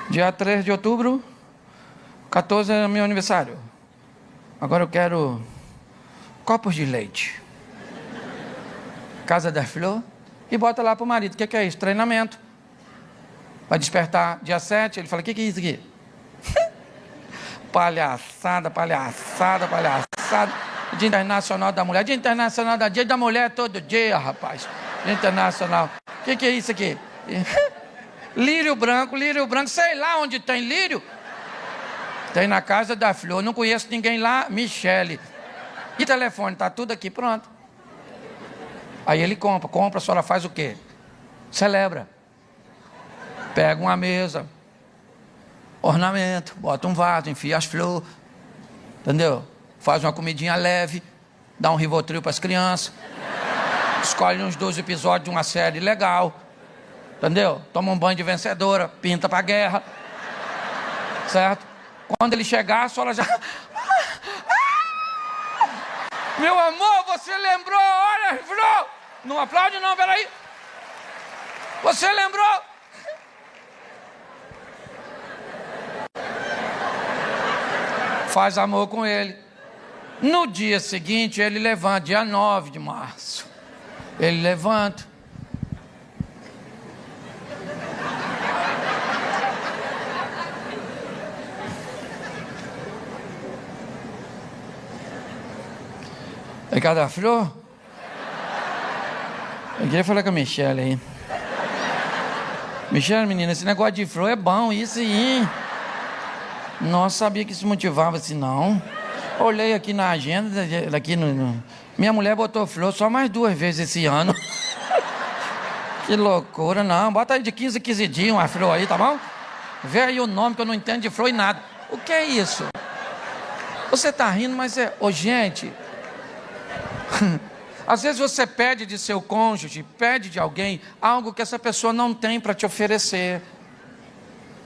Dia 3 de outubro, 14 é meu aniversário. Agora eu quero copos de leite. Casa da Flor. E bota lá para o marido. O que é isso? Treinamento. Vai despertar dia 7. Ele fala, o que é isso aqui? Palhaçada, palhaçada, palhaçada. Dia Internacional da Mulher. Dia Internacional da Dia da Mulher todo dia, rapaz. Dia Internacional. O que é isso aqui? Lírio branco, sei lá onde tem lírio. Tem na Casa da Flor, não conheço ninguém lá, Michele. E telefone, tá tudo aqui, pronto. Aí ele compra, a senhora faz o quê? Celebra. Pega uma mesa, ornamento, bota um vaso, enfia as flores, entendeu? Faz uma comidinha leve, dá um Rivotril para as crianças, escolhe uns 2 episódios de uma série legal, entendeu? Toma um banho de vencedora, pinta para a guerra, certo? Quando ele chegar, a senhora já... Meu amor, você lembrou, olha, flor. Não aplaude não, peraí. Você lembrou? Faz amor com ele. No dia seguinte, ele levanta, dia 9 de março. Ele levanta. É cada flor? Eu queria falar com a Michele aí. Michele, menina, esse negócio de flor é bom, isso aí. Não sabia que isso motivava assim, não. Olhei aqui na agenda, aqui minha mulher botou flor só mais 2 vezes esse ano. Que loucura, não. Bota aí de 15 em 15 dias uma flor aí, tá bom? Vê aí o nome que eu não entendo de flor e nada. O que é isso? Você está rindo, mas é... Ô, gente... Às vezes você pede de seu cônjuge, pede de alguém algo que essa pessoa não tem para te oferecer.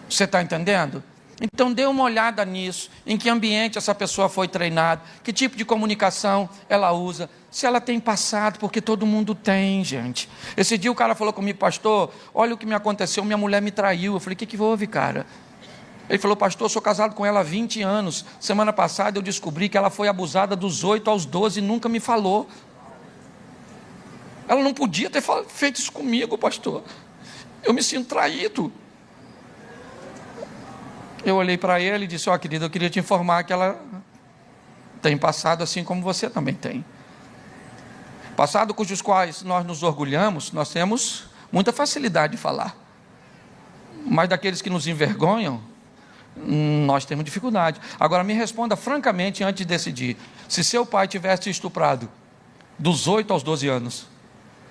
Você está entendendo? Então dê uma olhada nisso, em que ambiente essa pessoa foi treinada, que tipo de comunicação ela usa, se ela tem passado, porque todo mundo tem, gente. Esse dia o cara falou comigo, pastor, olha o que me aconteceu, minha mulher me traiu. Eu falei, o que houve, cara? Ele falou, pastor, eu sou casado com ela há 20 anos, semana passada eu descobri que ela foi abusada dos 8 aos 12 e nunca me falou. Ela não podia ter feito isso comigo, pastor. Eu me sinto traído. Eu olhei para ele e disse, ó, querida, eu queria te informar que ela tem passado assim como você também tem. Passado cujos quais nós nos orgulhamos, nós temos muita facilidade de falar. Mas daqueles que nos envergonham, nós temos dificuldade. Agora me responda francamente antes de decidir. Se seu pai tivesse te estuprado dos 8 aos 12 anos,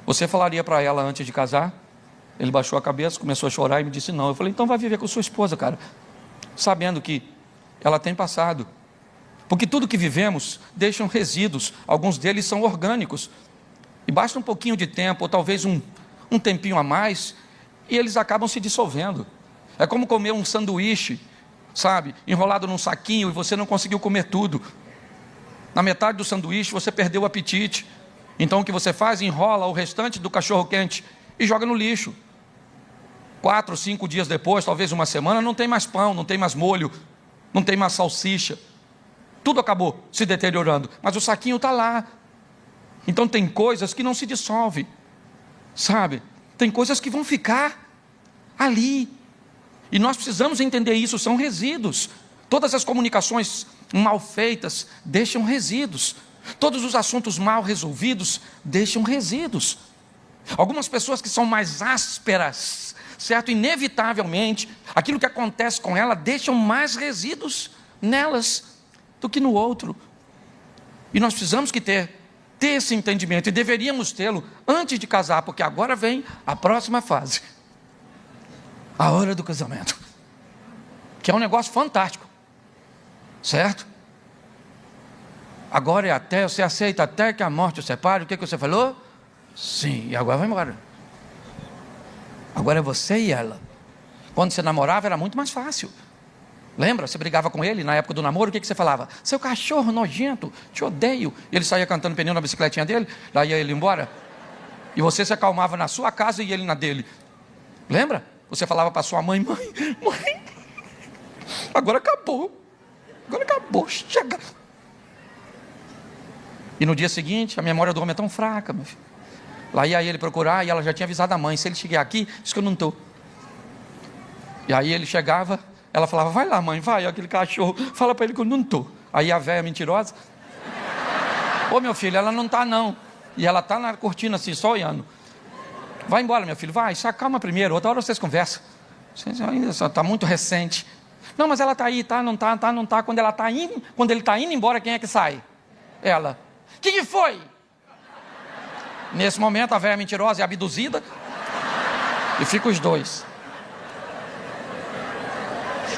você falaria para ela antes de casar? Ele baixou a cabeça, começou a chorar e me disse não. Eu falei, então vai viver com sua esposa, cara, sabendo que ela tem passado. Porque tudo que vivemos deixam resíduos, alguns deles são orgânicos. E basta um pouquinho de tempo, ou talvez um tempinho a mais, e eles acabam se dissolvendo. É como comer um sanduíche, sabe, enrolado num saquinho e você não conseguiu comer tudo. Na metade do sanduíche você perdeu o apetite. Então o que você faz? Enrola o restante do cachorro quente e joga no lixo. 4, 5 dias depois, talvez uma semana, não tem mais pão, não tem mais molho, não tem mais salsicha. Tudo acabou se deteriorando, mas o saquinho está lá. Então tem coisas que não se dissolvem, sabe? Tem coisas que vão ficar ali. E nós precisamos entender isso, são resíduos. Todas as comunicações mal feitas deixam resíduos. Todos os assuntos mal resolvidos deixam resíduos. Algumas pessoas que são mais ásperas, certo? Inevitavelmente, aquilo que acontece com ela deixam mais resíduos nelas do que no outro. E nós precisamos ter esse entendimento, e deveríamos tê-lo antes de casar, porque agora vem a próxima fase. A hora do casamento. Que é um negócio fantástico. Certo? Agora é até, você aceita até que a morte o separe. O que você falou? Sim, e agora vai embora. Agora é você e ela. Quando você namorava era muito mais fácil. Lembra? Você brigava com ele na época do namoro, o que você falava? Seu cachorro nojento, te odeio. E ele saía cantando pneu na bicicletinha dele, lá ia ele embora. E você se acalmava na sua casa e ele na dele. Lembra? Você falava para sua mãe, mãe, agora acabou. Agora acabou, chega. E no dia seguinte, a memória do homem é tão fraca, meu filho. Lá ia ele procurar e ela já tinha avisado a mãe, se ele chegar aqui, diz que eu não estou. E aí ele chegava, ela falava, vai lá mãe, vai, aquele cachorro, fala para ele que eu não estou. Aí a velha mentirosa, ô meu filho, ela não está não. E ela está na cortina assim, só olhando. Vai embora meu filho, vai, se acalma primeiro, outra hora vocês conversam. Vocês ainda só está muito recente. Não, mas ela está aí, tá, não está, tá, não está. Quando ele está indo embora, quem é que sai? Ela. O que foi? Nesse momento a velha mentirosa é abduzida e fica os dois.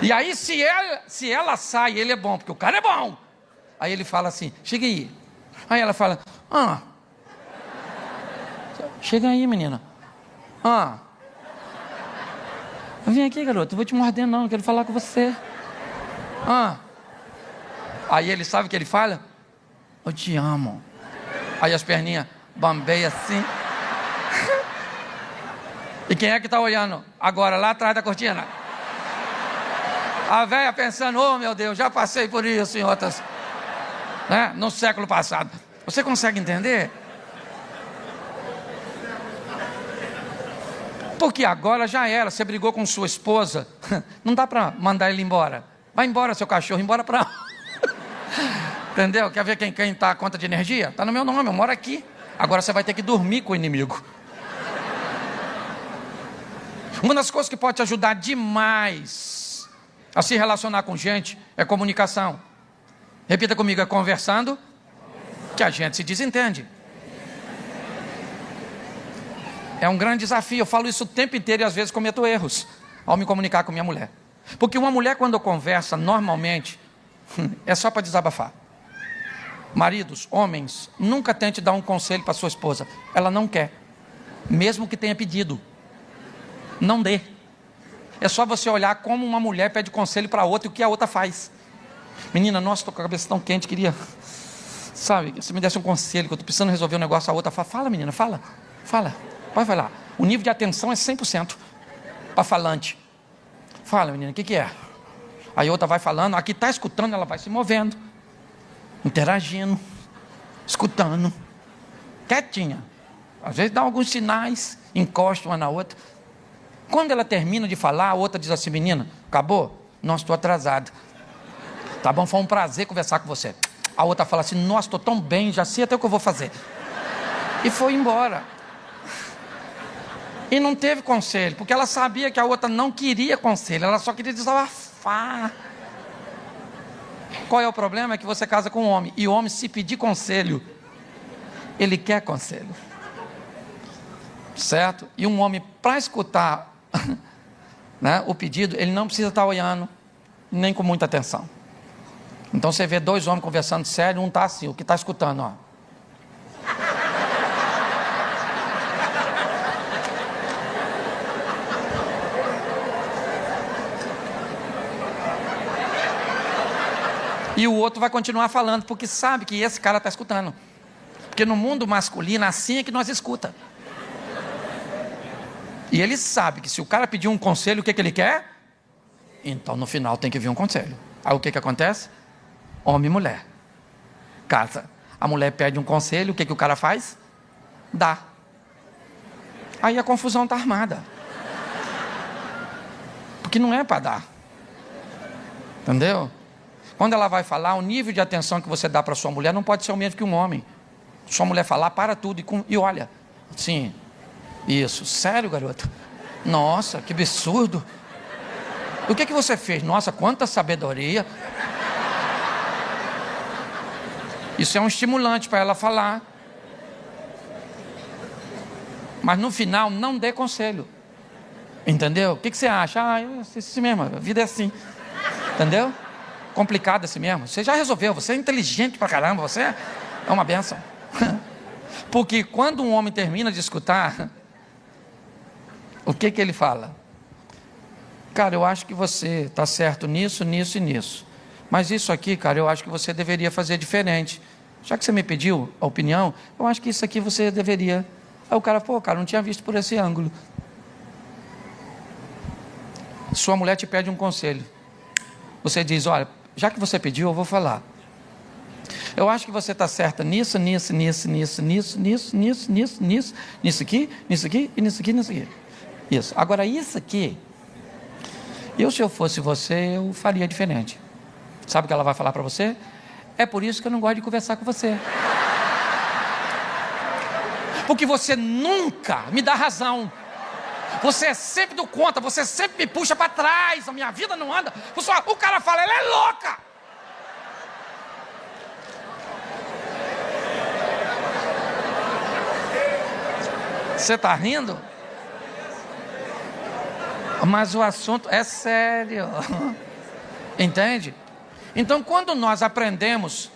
E aí se ela sai, ele é bom, porque o cara é bom. Aí ele fala assim, chega aí. Aí ela fala, chega aí menina. Vem aqui garoto, eu vou te morder não quero falar com você. Aí ele sabe o que ele fala? Eu te amo. Aí as perninhas bambeia assim. E quem é que está olhando agora lá atrás da cortina? A velha pensando, oh meu Deus, já passei por isso em outras, né, no século passado. Você consegue entender? Porque agora já era, você brigou com sua esposa, não dá para mandar ele embora. Vai embora seu cachorro, embora para... Entendeu? Quer ver quem está a conta de energia? Está no meu nome, eu moro aqui. Agora você vai ter que dormir com o inimigo. Uma das coisas que pode te ajudar demais a se relacionar com gente é comunicação. Repita comigo, é conversando que a gente se desentende. É um grande desafio. Eu falo isso o tempo inteiro e às vezes cometo erros ao me comunicar com minha mulher. Porque uma mulher, quando conversa, normalmente, é só para desabafar. Maridos, homens, nunca tente dar um conselho para sua esposa. Ela não quer. Mesmo que tenha pedido. Não dê. É só você olhar como uma mulher pede conselho para outra e o que a outra faz. Menina, nossa, estou com a cabeça tão quente, queria... Sabe, se me desse um conselho, que eu estou precisando resolver um negócio, a outra fala, fala menina, fala, pode falar. O nível de atenção é 100% para falante. Fala menina, o que é? Aí a outra vai falando, a que está escutando, ela vai se movendo, interagindo, escutando, quietinha. Às vezes dá alguns sinais, encosta uma na outra. Quando ela termina de falar, a outra diz assim, menina, acabou? Nossa, estou atrasado. Tá bom, foi um prazer conversar com você. A outra fala assim, nossa, estou tão bem, já sei até o que eu vou fazer. E foi embora. E não teve conselho, porque ela sabia que a outra não queria conselho, ela só queria desabafar. Qual é o problema? É que você casa com um homem, e o homem, se pedir conselho, ele quer conselho. Certo? E um homem, para escutar né, o pedido, ele não precisa estar olhando, nem com muita atenção. Então você vê dois homens conversando sério, um está assim, o que está escutando, ó. E o outro vai continuar falando, porque sabe que esse cara está escutando. Porque no mundo masculino, assim é que nós escuta. E ele sabe que se o cara pedir um conselho, o que ele quer? Então no final tem que vir um conselho. Aí o que acontece? Homem e mulher. Casa. A mulher pede um conselho, o que o cara faz? Dá. Aí a confusão está armada. Porque não é para dar. Entendeu? Quando ela vai falar, o nível de atenção que você dá para sua mulher não pode ser o mesmo que um homem. Sua mulher falar, para tudo e olha. Sim. Isso. Sério, garoto? Nossa, que absurdo. O que você fez? Nossa, quanta sabedoria. Isso é um estimulante para ela falar. Mas no final, não dê conselho. Entendeu? O que você acha? É assim mesmo, a vida é assim. Entendeu? Complicado assim mesmo. Você já resolveu, você é inteligente pra caramba, você é uma bênção. Porque quando um homem termina de escutar, o que ele fala? Cara, eu acho que você está certo nisso, nisso e nisso. Mas isso aqui, cara, eu acho que você deveria fazer diferente. Já que você me pediu a opinião, eu acho que isso aqui você deveria... Aí o cara, pô, cara, não tinha visto por esse ângulo. Sua mulher te pede um conselho. Você diz, olha, já que você pediu, eu vou falar. Eu acho que você está certa nisso, nisso, nisso, nisso, nisso, nisso, nisso, nisso, nisso, nisso aqui, nisso aqui e nisso aqui, nisso aqui. Isso. Agora, isso aqui, se eu fosse você, eu faria diferente. Sabe o que ela vai falar para você? É por isso que eu não gosto de conversar com você. Porque você nunca me dá razão. Você é sempre do contra, você sempre me puxa para trás, a minha vida não anda. O cara fala, ela é louca. Você está rindo? Mas o assunto é sério. Entende? Então, quando nós aprendemos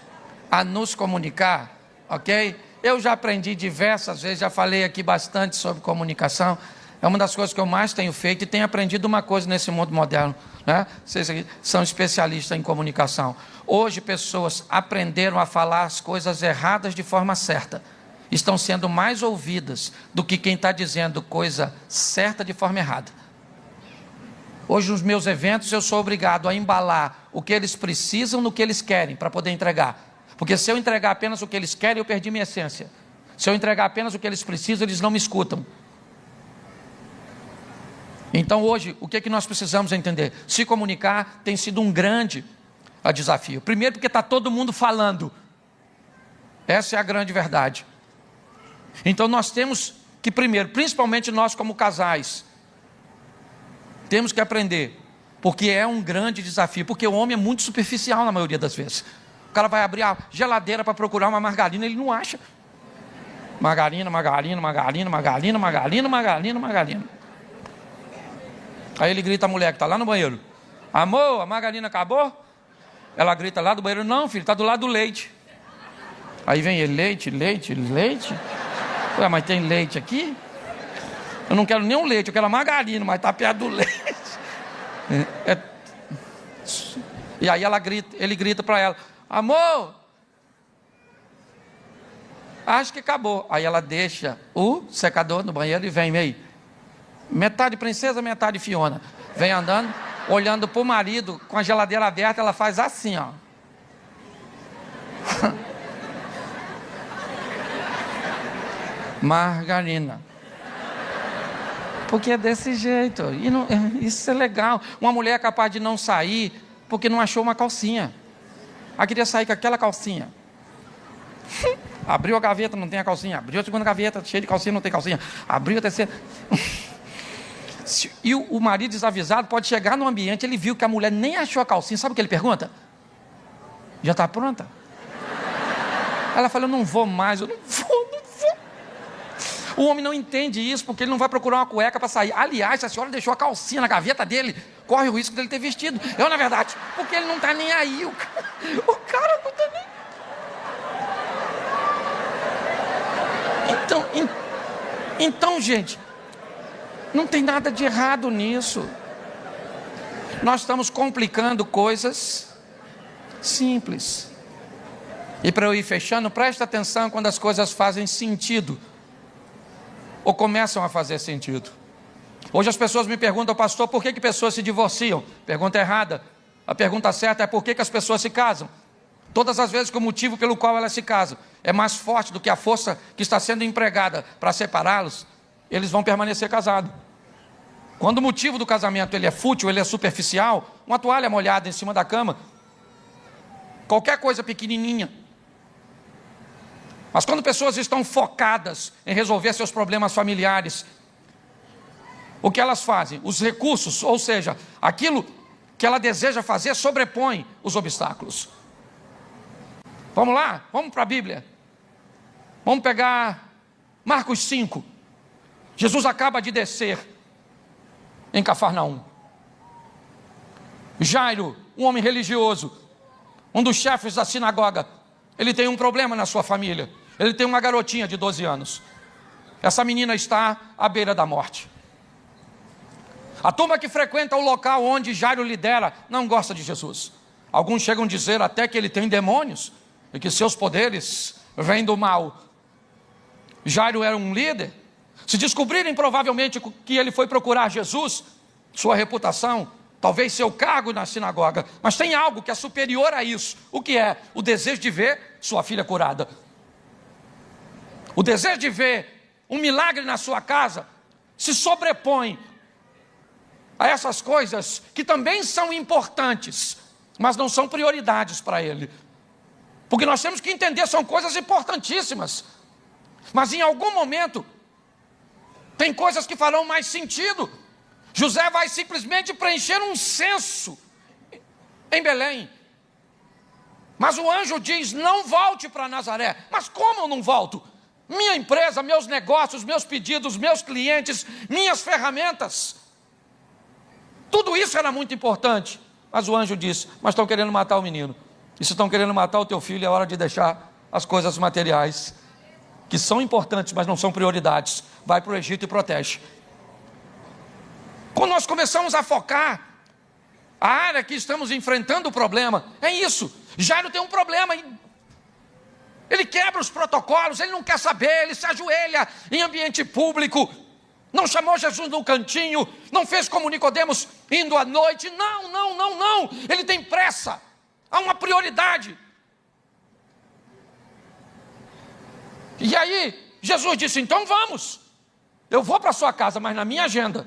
a nos comunicar, ok? Eu já aprendi diversas vezes, já falei aqui bastante sobre comunicação. É uma das coisas que eu mais tenho feito e tenho aprendido uma coisa nesse mundo moderno, né? Vocês aqui são especialistas em comunicação. Hoje, pessoas aprenderam a falar as coisas erradas de forma certa. Estão sendo mais ouvidas do que quem está dizendo coisa certa de forma errada. Hoje, nos meus eventos, eu sou obrigado a embalar o que eles precisam no que eles querem, para poder entregar. Porque se eu entregar apenas o que eles querem, eu perdi minha essência. Se eu entregar apenas o que eles precisam, eles não me escutam. Então hoje, o que é que nós precisamos entender? Se comunicar tem sido um grande desafio. Primeiro porque está todo mundo falando. Essa é a grande verdade. Então nós temos que primeiro, principalmente nós como casais, temos que aprender. Porque é um grande desafio. Porque o homem é muito superficial na maioria das vezes. O cara vai abrir a geladeira para procurar uma margarina, ele não acha. Margarina, margarina, margarina, margarina, margarina, margarina, margarina. Aí ele grita a mulher que está lá no banheiro: amor, a margarina acabou? Ela grita lá do banheiro: não, filho, está do lado do leite. Aí vem ele: leite, leite, leite. Ué, mas tem leite aqui? Eu não quero nem um leite, eu quero a margarina, mas está perto do leite. E aí ele grita para ela: amor, acho que acabou. Aí ela deixa o secador no banheiro e vem aí. Metade princesa, metade Fiona. Vem andando, olhando para o marido, com a geladeira aberta, ela faz assim, ó. Margarina. Porque é desse jeito. E não, isso é legal. Uma mulher é capaz de não sair porque não achou uma calcinha. Ela queria sair com aquela calcinha. Abriu a gaveta, não tem a calcinha. Abriu a segunda gaveta, cheia de calcinha, não tem calcinha. Abriu a terceira. E o marido desavisado pode chegar no ambiente, ele viu que a mulher nem achou a calcinha. Sabe o que ele pergunta? Já está pronta? Ela fala: eu não vou mais, eu não vou. O homem não entende isso, porque ele não vai procurar uma cueca para sair. Aliás, se a senhora deixou a calcinha na gaveta dele, corre o risco dele ter vestido. Eu, na verdade, porque ele não está nem aí. O cara não está nem... Então, gente, não tem nada de errado nisso. Nós estamos complicando coisas simples. E para eu ir fechando, presta atenção quando as coisas fazem sentido, ou começam a fazer sentido. Hoje as pessoas me perguntam: pastor, por que pessoas se divorciam? Pergunta errada. A pergunta certa é: por que as pessoas se casam? Todas as vezes que o motivo pelo qual elas se casam é mais forte do que a força que está sendo empregada para separá-los, eles vão permanecer casados. Quando o motivo do casamento ele é fútil, ele é superficial, uma toalha molhada em cima da cama, qualquer coisa pequenininha. Mas quando pessoas estão focadas em resolver seus problemas familiares, o que elas fazem? Os recursos, ou seja, aquilo que ela deseja fazer, sobrepõe os obstáculos. Vamos lá? Vamos para a Bíblia. Vamos pegar Marcos 5. Jesus acaba de descer em Cafarnaum. Jairo, um homem religioso, um dos chefes da sinagoga, ele tem um problema na sua família. Ele tem uma garotinha de 12 anos. Essa menina está à beira da morte. A turma que frequenta o local onde Jairo lidera não gosta de Jesus. Alguns chegam a dizer até que ele tem demônios e que seus poderes vêm do mal. Jairo era um líder. Se descobrirem provavelmente que ele foi procurar Jesus, sua reputação, talvez seu cargo na sinagoga, mas tem algo que é superior a isso. O que é? O desejo de ver sua filha curada. O desejo de ver um milagre na sua casa se sobrepõe a essas coisas que também são importantes, mas não são prioridades para ele. Porque nós temos que entender, são coisas importantíssimas, mas em algum momento tem coisas que farão mais sentido. José vai simplesmente preencher um censo em Belém, mas o anjo diz: não volte para Nazaré. Mas como eu não volto? Minha empresa, meus negócios, meus pedidos, meus clientes, minhas ferramentas, tudo isso era muito importante. Mas o anjo disse: mas estão querendo matar o menino. E se estão querendo matar o teu filho, é hora de deixar as coisas materiais, que são importantes, mas não são prioridades. Vai para o Egito e protege. Quando nós começamos a focar a área que estamos enfrentando o problema, é isso. Jairo tem um problema. Ele quebra os protocolos, ele não quer saber, ele se ajoelha em ambiente público. Não chamou Jesus no cantinho, não fez como Nicodemos indo à noite. Não. Ele tem pressa. Há uma prioridade. E aí, Jesus disse: então vamos. Eu vou para a sua casa, mas na minha agenda.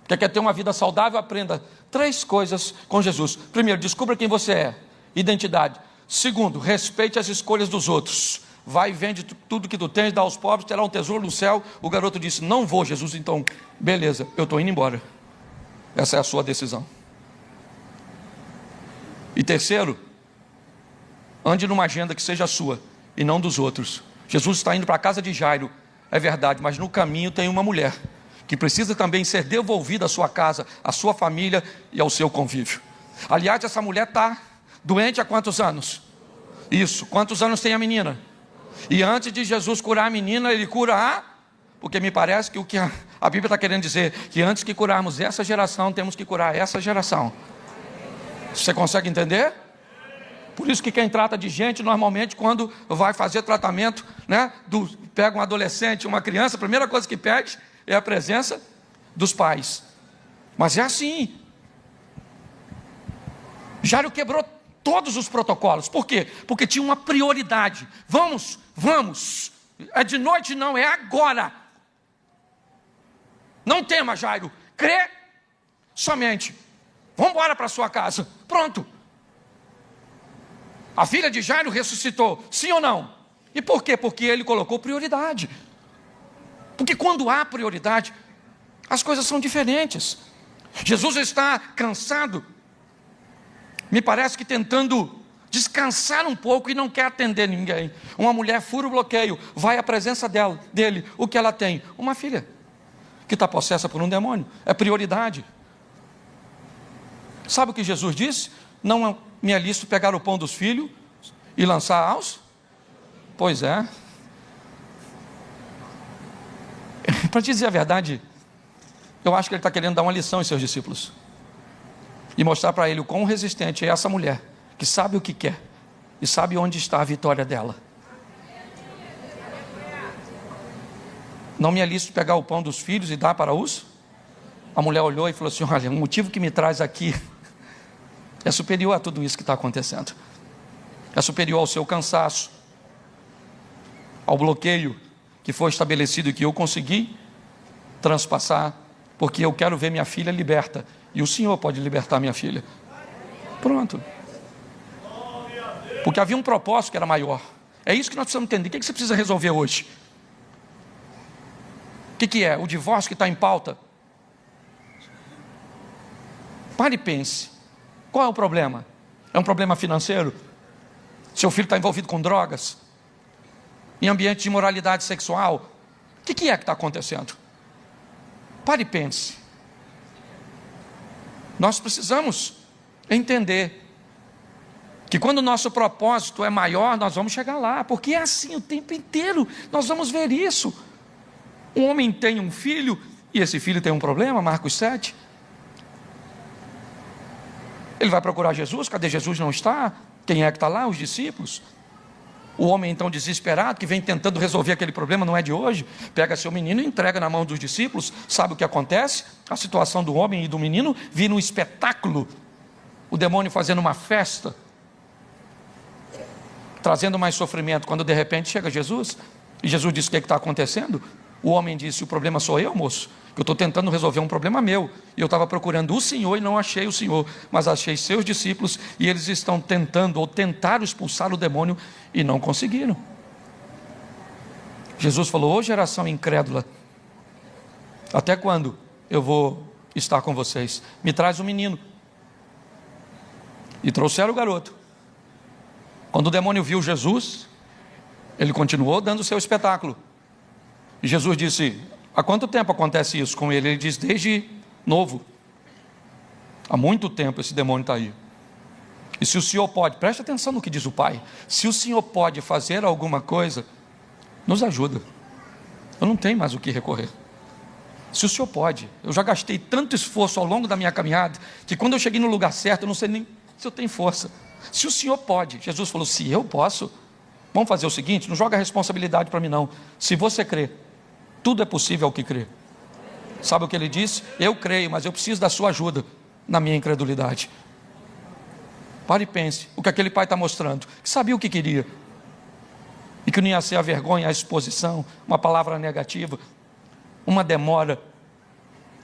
Quer ter uma vida saudável? Aprenda 3 coisas com Jesus. Primeiro, descubra quem você é. Identidade. Segundo, respeite as escolhas dos outros. Vai e vende tudo que tu tens, dá aos pobres, terá um tesouro no céu. O garoto disse: não vou, Jesus. Então, beleza, eu estou indo embora. Essa é a sua decisão. E terceiro, ande numa agenda que seja sua e não dos outros. Jesus está indo para a casa de Jairo, é verdade, mas no caminho tem uma mulher que precisa também ser devolvida à sua casa, à sua família e ao seu convívio. Aliás, essa mulher está doente há quantos anos? Isso, quantos anos tem a menina? E antes de Jesus curar a menina, ele cura porque me parece que o que a Bíblia está querendo dizer, que antes que curarmos essa geração, temos que curar essa geração. Você consegue entender? Por isso que quem trata de gente, normalmente, quando vai fazer tratamento, né, pega um adolescente, uma criança, a primeira coisa que pede é a presença dos pais. Mas é assim. Jairo quebrou todos os protocolos. Por quê? Porque tinha uma prioridade. Vamos. É de noite não, é agora. Não tema, Jairo. Crê somente. Vamos embora para sua casa. Pronto. A filha de Jairo ressuscitou. Sim ou não? E por quê? Porque ele colocou prioridade. Porque quando há prioridade, as coisas são diferentes. Jesus está cansado, me parece que tentando descansar um pouco e não quer atender ninguém. Uma mulher fura o bloqueio, vai à presença dele. O que ela tem? Uma filha que está possessa por um demônio. É prioridade. Sabe o que Jesus disse? Não me alisto pegar o pão dos filhos e lançar aos? Pois é. Para te dizer a verdade, eu acho que ele está querendo dar uma lição aos seus discípulos e mostrar para ele o quão resistente é essa mulher, que sabe o que quer e sabe onde está a vitória dela. Não me alisto pegar o pão dos filhos e dar para os? A mulher olhou e falou assim: olha, o motivo que me traz aqui é superior a tudo isso que está acontecendo. É superior ao seu cansaço, ao bloqueio que foi estabelecido e que eu consegui transpassar, porque eu quero ver minha filha liberta, e o Senhor pode libertar minha filha. Pronto. Porque havia um propósito que era maior. É isso que nós precisamos entender. O que você precisa resolver hoje? O que é? O divórcio que está em pauta? Pare e pense. Qual é o problema? É um problema financeiro? Seu filho está envolvido com drogas? Em ambiente de imoralidade sexual? O que é que está acontecendo? Pare e pense. Nós precisamos entender que quando o nosso propósito é maior, nós vamos chegar lá, porque é assim o tempo inteiro, nós vamos ver isso. Um homem tem um filho, e esse filho tem um problema, Marcos 7. Ele vai procurar Jesus, cadê Jesus? Não está. Quem é que está lá? Os discípulos. O homem então desesperado, que vem tentando resolver aquele problema, não é de hoje, pega seu menino e entrega na mão dos discípulos. Sabe o que acontece? A situação do homem e do menino vira um espetáculo. O demônio fazendo uma festa, trazendo mais sofrimento, quando de repente chega Jesus, e Jesus diz: o que está acontecendo? O homem disse: o problema sou eu, moço, que eu estou tentando resolver um problema meu, e eu estava procurando o Senhor e não achei o Senhor, mas achei seus discípulos, e eles estão tentando, ou tentaram expulsar o demônio, e não conseguiram. Jesus falou: ô geração incrédula, até quando eu vou estar com vocês? Me traz um menino. E trouxeram o garoto. Quando o demônio viu Jesus, ele continuou dando o seu espetáculo. E Jesus disse: há quanto tempo acontece isso com ele? Ele diz: desde novo. Há muito tempo esse demônio está aí. E se o Senhor pode, preste atenção no que diz o Pai, se o Senhor pode fazer alguma coisa, nos ajuda. Eu não tenho mais o que recorrer. Se o Senhor pode, eu já gastei tanto esforço ao longo da minha caminhada, que quando eu cheguei no lugar certo, eu não sei nem se eu tenho força. Se o Senhor pode, Jesus falou: se eu posso, vamos fazer o seguinte, não joga a responsabilidade para mim não. Se você crê, tudo é possível ao que crê. Sabe o que ele disse? Eu creio, mas eu preciso da sua ajuda na minha incredulidade. Pare e pense, o que aquele pai está mostrando, que sabia o que queria, e que não ia ser a vergonha, a exposição, uma palavra negativa, uma demora.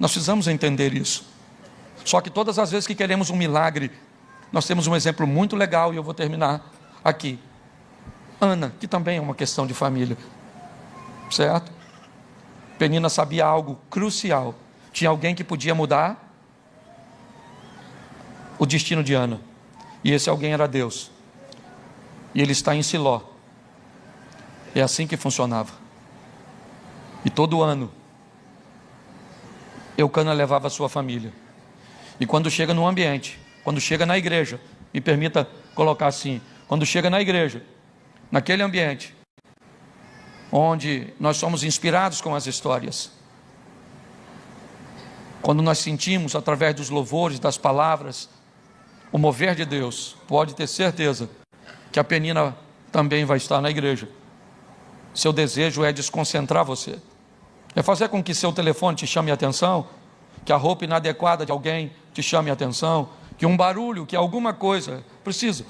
Nós precisamos entender isso. Só que todas as vezes que queremos um milagre, nós temos um exemplo muito legal, e eu vou terminar aqui. Ana, que também é uma questão de família, certo? Penina sabia algo crucial. Tinha alguém que podia mudar o destino de Ana, e esse alguém era Deus. E ele está em Siló. É assim que funcionava. E todo ano, Eucana levava a sua família. E quando chega no ambiente, quando chega na igreja, me permita colocar assim, quando chega na igreja, naquele ambiente, onde nós somos inspirados com as histórias, quando nós sentimos através dos louvores, das palavras, o mover de Deus, pode ter certeza que a Penina também vai estar na igreja. Seu desejo é desconcentrar você, é fazer com que seu telefone te chame a atenção, que a roupa inadequada de alguém te chame a atenção, que um barulho, que alguma coisa precisa.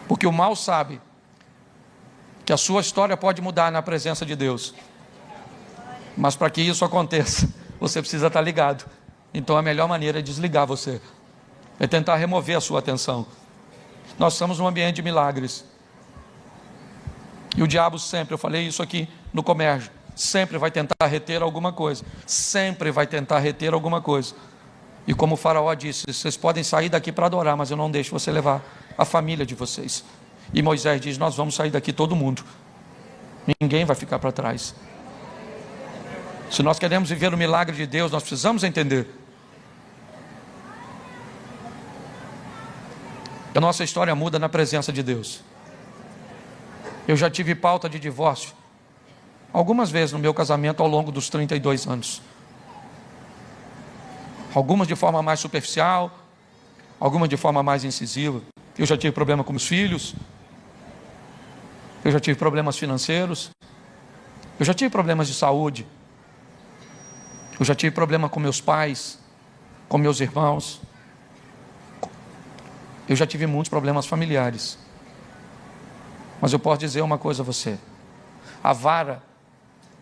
Porque o mal sabe que a sua história pode mudar na presença de Deus. Mas para que isso aconteça, você precisa estar ligado. Então a melhor maneira é desligar você, é tentar remover a sua atenção. Nós estamos num ambiente de milagres. E o diabo sempre, eu falei isso aqui no comércio, sempre vai tentar reter alguma coisa. Sempre vai tentar reter alguma coisa. E como o faraó disse, vocês podem sair daqui para adorar, mas eu não deixo você levar a família de vocês. E Moisés diz, nós vamos sair daqui todo mundo. Ninguém vai ficar para trás. Se nós queremos viver o milagre de Deus, nós precisamos entender. A nossa história muda na presença de Deus. Eu já tive pauta de divórcio algumas vezes no meu casamento ao longo dos 32 anos. Algumas de forma mais superficial, algumas de forma mais incisiva. Eu já tive problema com meus filhos, eu já tive problemas financeiros, eu já tive problemas de saúde, eu já tive problema com meus pais, com meus irmãos, eu já tive muitos problemas familiares. Mas eu posso dizer uma coisa a você: a vara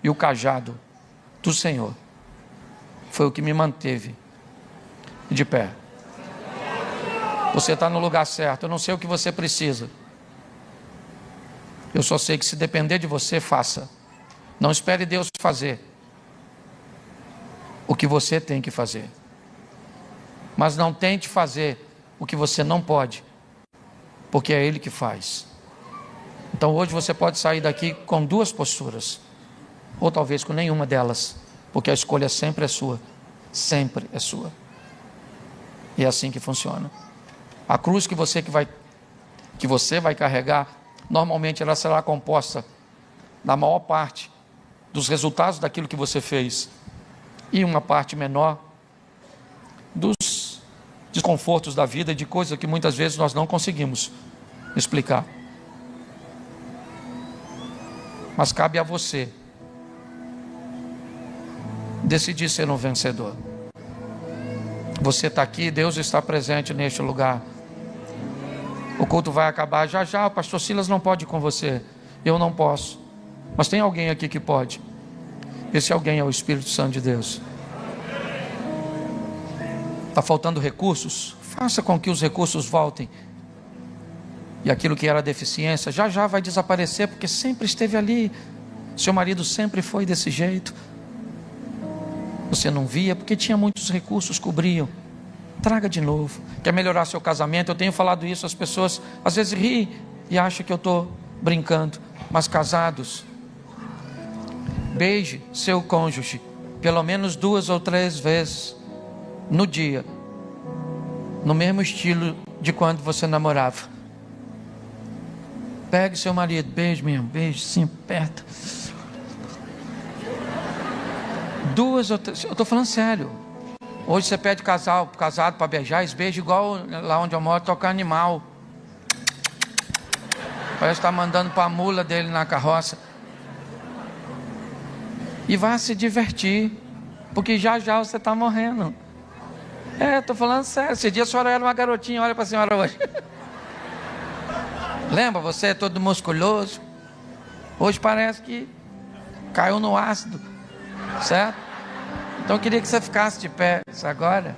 e o cajado do Senhor foi o que me manteve de pé. Você está no lugar certo. Eu não sei o que você precisa, eu só sei que se depender de você, faça. Não espere Deus fazer o que você tem que fazer, mas não tente fazer o que você não pode, porque é Ele que faz. Então hoje você pode sair daqui com duas posturas, ou talvez com nenhuma delas, porque a escolha sempre é sua, sempre é sua. E é assim que funciona. A cruz que você vai carregar, normalmente ela será composta, na maior parte, dos resultados daquilo que você fez, e uma parte menor dos desconfortos da vida e de coisas que muitas vezes nós não conseguimos explicar. Mas cabe a você decidir ser um vencedor. Você está aqui, Deus está presente neste lugar. O culto vai acabar já já. O pastor Silas não pode ir com você, eu não posso, mas tem alguém aqui que pode. Esse alguém é o Espírito Santo de Deus. Está faltando recursos? Faça com que os recursos voltem. E aquilo que era deficiência, já já vai desaparecer, porque sempre esteve ali. Seu marido sempre foi desse jeito. Você não via, porque tinha muitos recursos, cobriam. Traga de novo. Quer melhorar seu casamento? Eu tenho falado isso, as pessoas às vezes riem e acham que eu estou brincando. Mas casados, beije seu cônjuge pelo menos 2 ou 3 vezes no dia, no mesmo estilo de quando você namorava. Pegue seu marido, beije mesmo, beije sim, perto. 2 ou 3, eu estou falando sério. Hoje você pede casado para beijar, eles beijam igual lá onde eu moro, tocar animal. Parece que está mandando para a mula dele na carroça. E vá se divertir, porque já já você está morrendo. Estou falando sério. Esse dia a senhora era uma garotinha, olha para a senhora hoje. Lembra, você é todo musculoso. Hoje parece que caiu no ácido, certo? Então eu queria que você ficasse de pé agora.